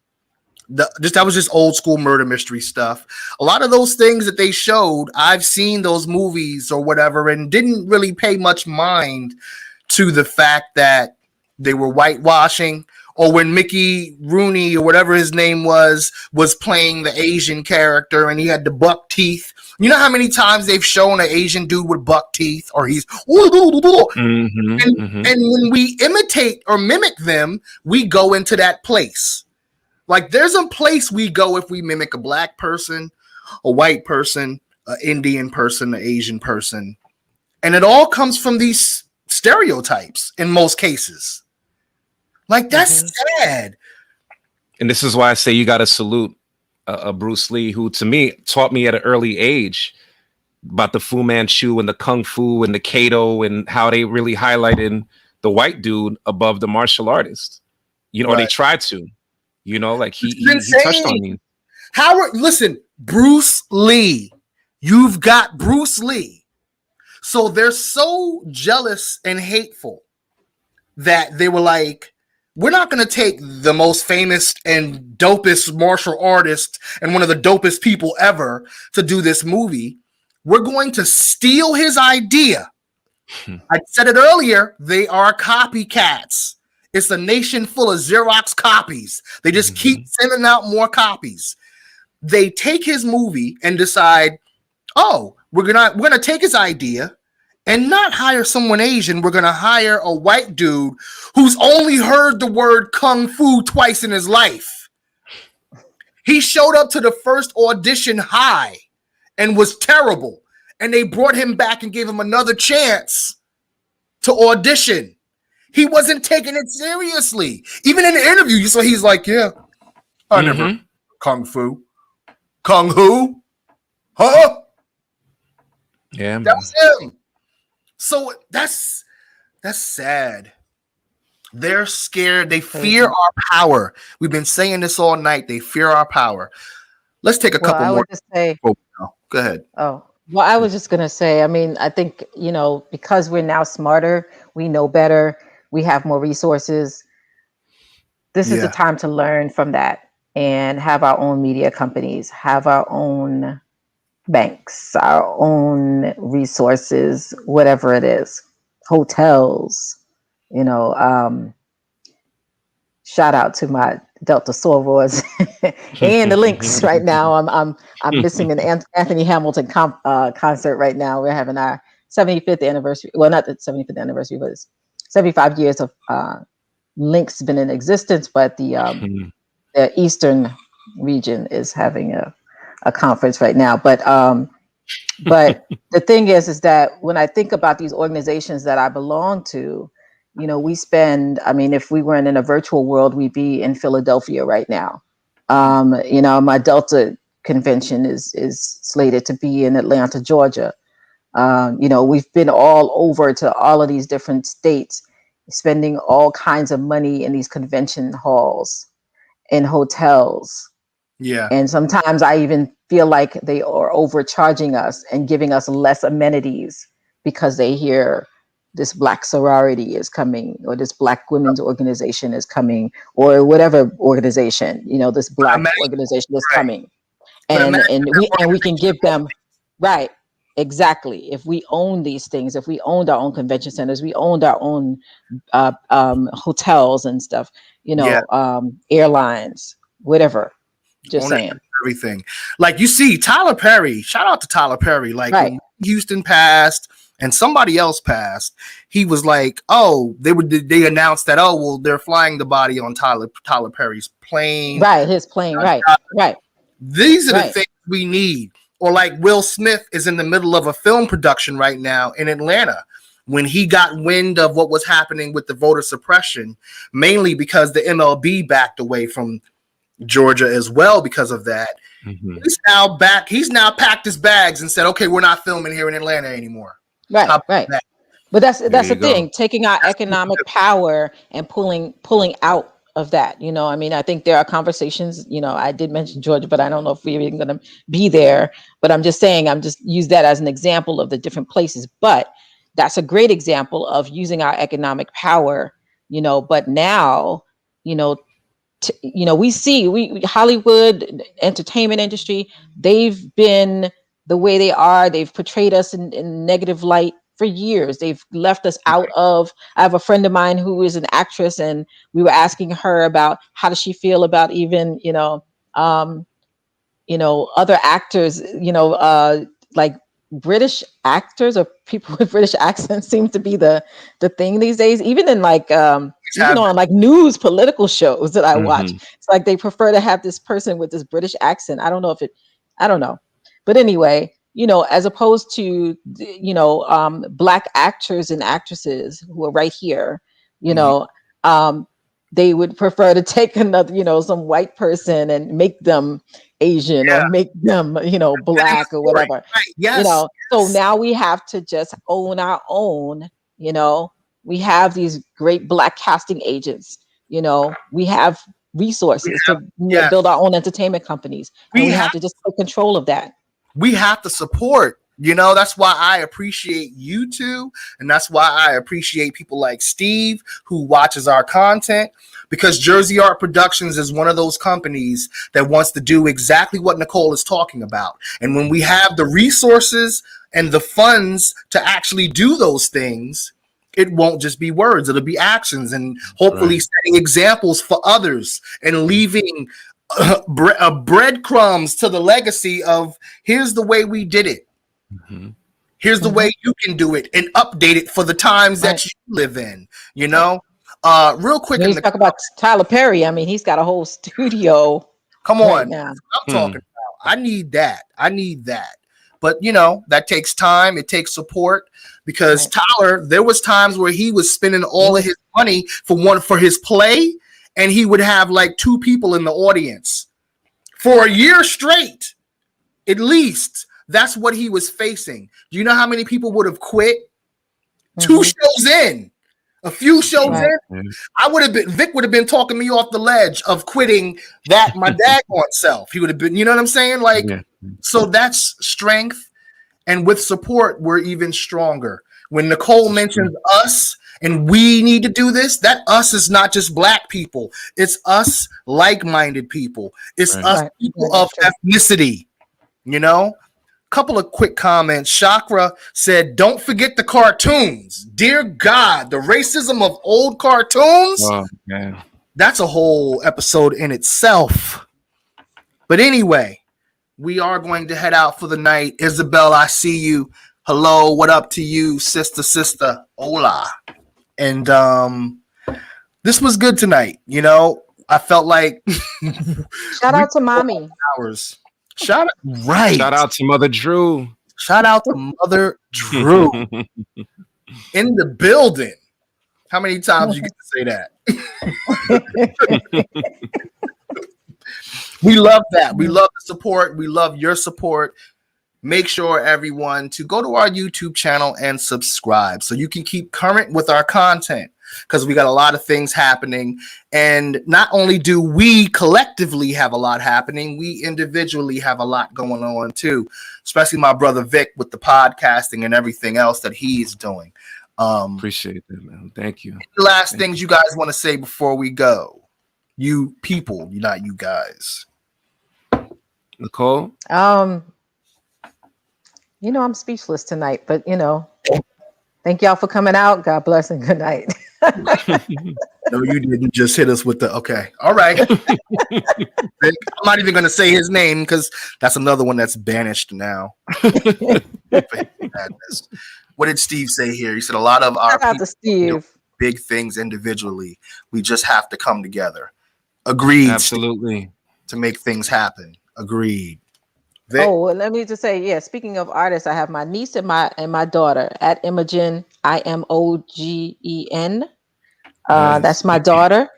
That was just old school murder mystery stuff. A lot of those things that they showed, I've seen those movies or whatever and didn't really pay much mind to the fact that they were whitewashing, or when Mickey Rooney or whatever his name was playing the Asian character and he had the buck teeth. You know how many times they've shown an Asian dude with buck teeth, or he's and when we imitate or mimic them, we go into that place. Like there's a place we go if we mimic a black person, a white person, an Indian person, an Asian person. And it all comes from these stereotypes in most cases. Like that's sad. And this is why I say you got to salute Bruce Lee, who to me taught me at an early age about the Fu Manchu and the Kung Fu and the Kato and how they really highlighted the white dude above the martial artist. You know, they tried to. You know, like he touched on me. Howard, listen, Bruce Lee. You've got Bruce Lee. So they're so jealous and hateful that they were like, we're not going to take the most famous and dopest martial artist and one of the dopest people ever to do this movie. We're going to steal his idea. I said it earlier. They are copycats. It's a nation full of Xerox copies. They just keep sending out more copies. They take his movie and decide, oh, we're gonna take his idea and not hire someone Asian. We're going to hire a white dude who's only heard the word kung fu twice in his life. He showed up to the first audition high and was terrible. And they brought him back and gave him another chance to audition. He wasn't taking it seriously. Even in the interview, you saw he's like, yeah, I never kung fu. Kung fu? Huh? Yeah, that was him. So that's sad. They're scared. They fear our power. We've been saying this all night. They fear our power. Let's take a couple more. Just say, go ahead. Oh, well, I was just going to say, I mean, I think, you know, because we're now smarter, we know better, we have more resources. This is the time to learn from that and have our own media companies, have our own banks, our own resources, whatever it is, hotels, you know, shout out to my Delta Sorors and the Lynx right now. I'm missing an Anthony Hamilton concert right now. We're having our 75th anniversary. Well, not the 75th anniversary, but it's 75 years of Lynx been in existence. But the Eastern region is having a conference right now. But the thing is that when I think about these organizations that I belong to, you know, we spend, I mean, if we weren't in a virtual world, we'd be in Philadelphia right now. You know, my Delta convention is slated to be in Atlanta, Georgia. You know, we've been all over to all of these different states, spending all kinds of money in these convention halls and hotels. Yeah. And sometimes I even feel like they are overcharging us and giving us less amenities because they hear this Black sorority is coming, or this Black women's organization is coming, or whatever organization, you know, this Black organization is coming. And we can give them, right, exactly. If we own these things, if we owned our own convention centers, we owned our own hotels and stuff, you know, airlines, whatever. Just saying. Everything. Like you see, Tyler Perry, shout out to Tyler Perry. Like when Houston passed and somebody else passed, he was like, oh, they announced that, oh, well, they're flying the body on Tyler Perry's plane. Right, his plane, right. These are the things we need. Or like Will Smith is in the middle of a film production right now in Atlanta. When he got wind of what was happening with the voter suppression, mainly because the MLB backed away from Georgia as well because of that. He's now back. He's now packed his bags and said, okay, we're not filming here in Atlanta anymore. Right. But that's the thing, taking our economic power and pulling out of that. You know, I mean, I think there are conversations, you know, I did mention Georgia, but I don't know if we're even going to be there. But I'm just saying, I'm just use that as an example of the different places. But that's a great example of using our economic power, you know, but now, you know, we see Hollywood entertainment industry, they've been the way they are. They've portrayed us in negative light for years. They've left us out of, I have a friend of mine who is an actress, and we were asking her about how does she feel about even, other actors, like British actors or people with British accents seem to be the thing these days, even in even on like news political shows that I watch. It's like they prefer to have this person with this British accent. I don't know. But anyway, as opposed to, Black actors and actresses who are right here, they would prefer to take another, some white person and make them Asian or make them, Black or whatever. Right. Yes. So now we have to just own our own, we have these great Black casting agents, we have resources to build our own entertainment companies. And we have to just take control of that. We have to support. That's why I appreciate you two. And that's why I appreciate people like Steve who watches our content, because Jersey Art Productions is one of those companies that wants to do exactly what Nicole is talking about. And when we have the resources and the funds to actually do those things, it won't just be words, it'll be actions, and hopefully setting examples for others and leaving breadcrumbs to the legacy of here's the way we did it. Here's the way you can do it and update it for the times that you live in, you know? Real quick. When you talk about Tyler Perry, I mean, he's got a whole studio. Come right on. now. I'm talking about. I need that. But, you know, that takes time. It takes support because Tyler, there was times where he was spending all of his money for his play, and he would have like 2 people in the audience for a year straight, at least. That's what he was facing. Do you know how many people would have quit? 2 shows in, a few shows in. Vic would have been talking me off the ledge of quitting that my daggone self. He would have been, you know what I'm saying? Like, so that's strength. And with support, we're even stronger. When Nicole mentions us and we need to do this, that us is not just black people. It's us like-minded people. It's us people of ethnicity, you know? Couple of quick comments. Chakra said, don't forget the cartoons. Dear God, the racism of old cartoons. Oh, man. That's a whole episode in itself. But anyway, we are going to head out for the night. Isabel, I see you. Hello, what up to you, sister? Hola. And this was good tonight. You know, I felt like shout out to mommy. Hours. Shout out to Mother Drew. Shout out to Mother Drew in the building. How many times you get to say that? We love that. We love the support. We love your support. Make sure everyone to go to our YouTube channel and subscribe so you can keep current with our content, because we got a lot of things happening. And not only do we collectively have a lot happening, we individually have a lot going on too, especially my brother Vic with the podcasting and everything else that he's doing. Appreciate that, man. Thank you. Last things you guys want to say before we go? You people, not you guys. Nicole? You know, I'm speechless tonight, but you know, thank y'all for coming out. God bless and good night. No, you didn't just hit us with the okay. All right. I'm not even going to say his name because that's another one that's banished now. What did Steve say here? He said a lot of our people do big things individually. We just have to come together. Agreed. Absolutely. Steve, to make things happen. Agreed. Vic? Oh, well, let me just say, yeah, speaking of artists, I have my niece and my daughter at Imogen, IMOGEN. That's my daughter.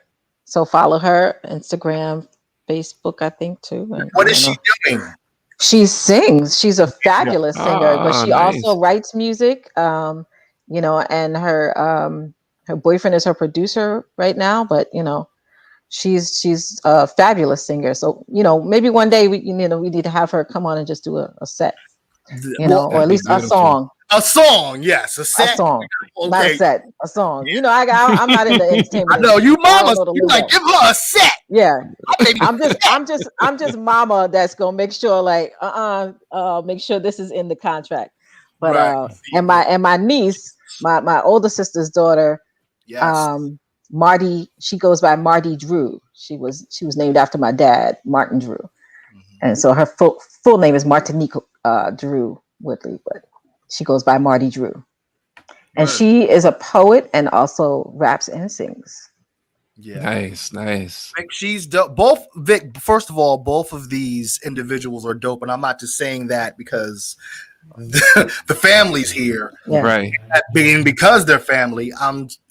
So follow her, Instagram, Facebook, I think, too. And what is she doing? She sings. She's a fabulous singer, but she also writes music. You know, and her boyfriend is her producer right now, but you know, she's a fabulous singer. So, you know, maybe one day we need to have her come on and just do a set, you know, or at least a song. A song, yes, a set. A song, okay. Not a set, a song. You know, I'm not in the entertainment. I know you, mama. You like give her a set. Yeah, I'm just mama. That's gonna make sure, like, make sure this is in the contract. But and my niece, my older sister's daughter, Marty. She goes by Marty Drew. She was named after my dad, Martin Drew, and so her full name is Martinique Drew Woodley, but she goes by Marty Drew. And she is a poet and also raps and sings. Yeah. Nice. Vic, she's dope. Both Vic, first of all, both of these individuals are dope. And I'm not just saying that because the family's here. Yeah. Right. And because they're family,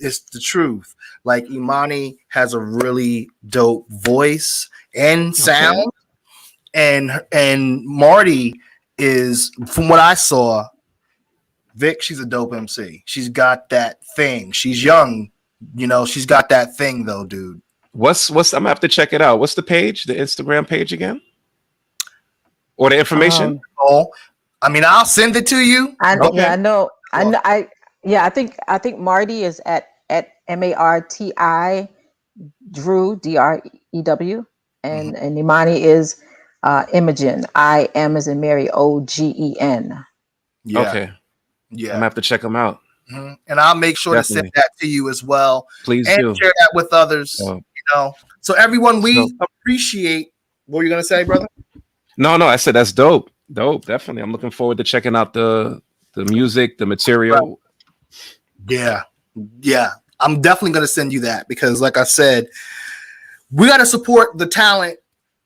it's the truth. Like Imani has a really dope voice and sound. And Marty is, from what I saw, Vic, she's a dope MC. She's got that thing. She's young, you know. She's got that thing, though, dude. What's? I'm gonna have to check it out. What's the page? The Instagram page again, or the information? I mean, I'll send it to you. Yeah, I know. I think Marty is at MARTI Drew DREW, and Imani is Imogen. I am as in Mary OGEN. Yeah. Okay. Yeah, I'm gonna have to check them out. Mm-hmm. And I'll make sure to send that to you as well. Please and do. Share that with others. You know, so everyone, we appreciate. What were you gonna say, brother? No, I said that's dope. Definitely. I'm looking forward to checking out the the music, the material. Yeah. I'm definitely going to send you that because, like I said, we got to support the talent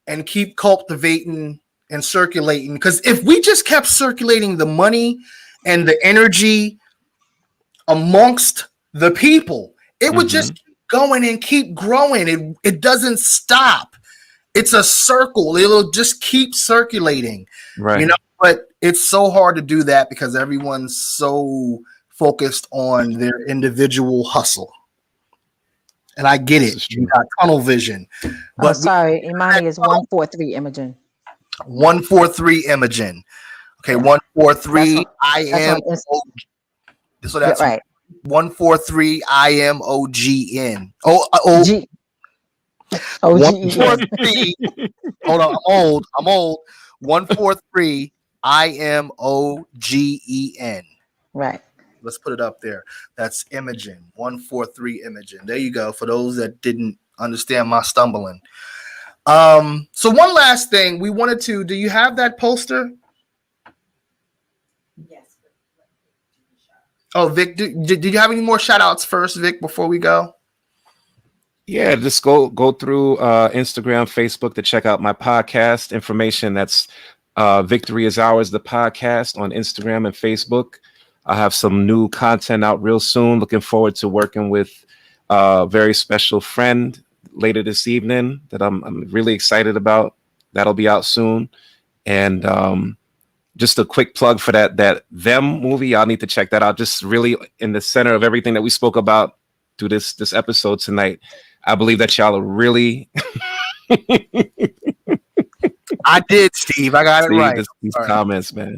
and keep cultivating and circulating. Because if we just kept circulating the money and the energy amongst the people, it would just keep going and keep growing. It doesn't stop. It's a circle. It'll just keep circulating. Right. You know, but it's so hard to do that because everyone's so focused on their individual hustle. And I get it. You got tunnel vision. But sorry, Imani is 143 Imogen. 143 Imogen. Okay, 143 IMOGN. So that's right. 143 IMOGN. G. 143. Hold on, I'm old. 143 IMOGEN. Right. Let's put it up there. That's Imogen. 143 Imogen. There you go. For those that didn't understand my stumbling. So one last thing we wanted to. Do you have that poster? Yes. Oh, Vic, did you have any more shout outs first, Vic, before we go? Yeah, just go through Instagram, Facebook to check out my podcast information. That's Victory is Ours, the podcast on Instagram and Facebook. I have some new content out real soon. Looking forward to working with a very special friend later this evening that I'm really excited about. That'll be out soon. And just a quick plug for that Them movie. Y'all need to check that out. Just really in the center of everything that we spoke about through this episode tonight. I believe that y'all are really. I did, Steve. I got it right. These comments, man.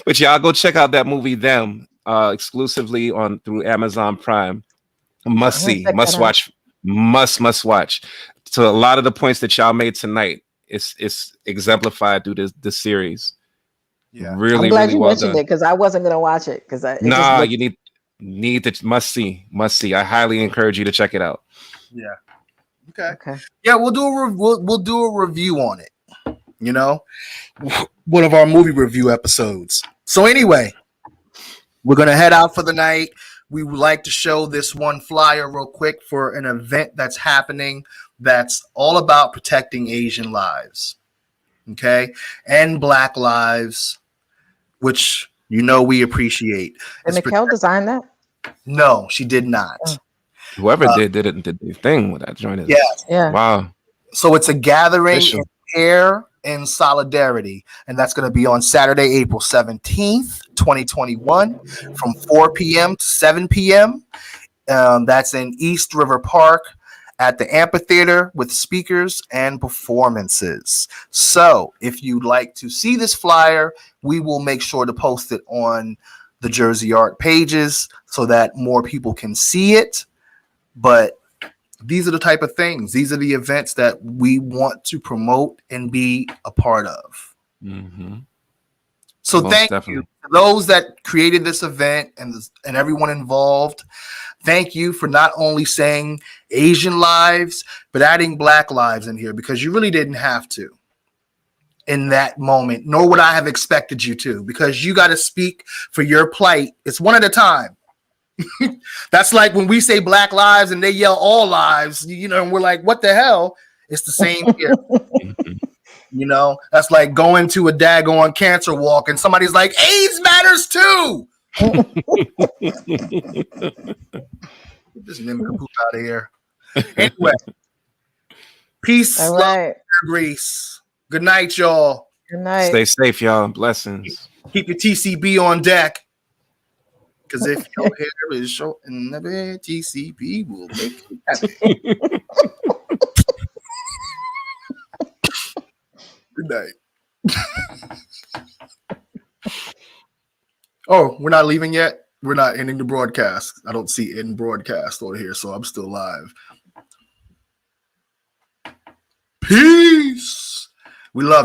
But y'all go check out that movie, Them, exclusively through Amazon Prime. Must see, must watch, must watch. So a lot of the points that y'all made tonight is exemplified through this series. Yeah, really, I'm glad really you well mentioned done. it because I wasn't gonna watch it because you need to must see. I highly encourage you to check it out. Yeah. Okay. Yeah, we'll do a review on it. You know, one of our movie review episodes. So anyway, we're gonna head out for the night. We would like to show this one flyer real quick for an event that's happening that's all about protecting Asian lives, okay, and Black lives, which we appreciate. Did Mikkel design that? No, she did not. Whoever did their thing with that joint. Yeah. Wow. So it's a gathering in care and solidarity, and that's going to be on Saturday, April 17th, 2021, from 4 p.m. to 7 p.m. That's in East River Park at the amphitheater with speakers and performances. So if you'd like to see this flyer, we will make sure to post it on the Jersey Art pages so that more people can see it. But these are the type of things. These are the events that we want to promote and be a part of. Mm-hmm. So Most thank definitely. you to those that created this event and everyone involved. Thank you for not only saying Asian lives, but adding Black lives in here because you really didn't have to in that moment, nor would I have expected you to, because you got to speak for your plight. It's one at a time. That's like when we say Black lives and they yell all lives, and we're like, what the hell? It's the same here. That's like going to a daggone cancer walk and somebody's like, AIDS matters too. Just nincompoop out of here. Anyway, peace, love, grace. Good night, y'all. Good night. Stay safe, y'all. Blessings. Keep your TCB on deck. Because if your hair is short in the bed, TCB will make you happy. Good night. Oh, we're not leaving yet? We're not ending the broadcast. I don't see end broadcast over here, so I'm still live. Peace. We love you.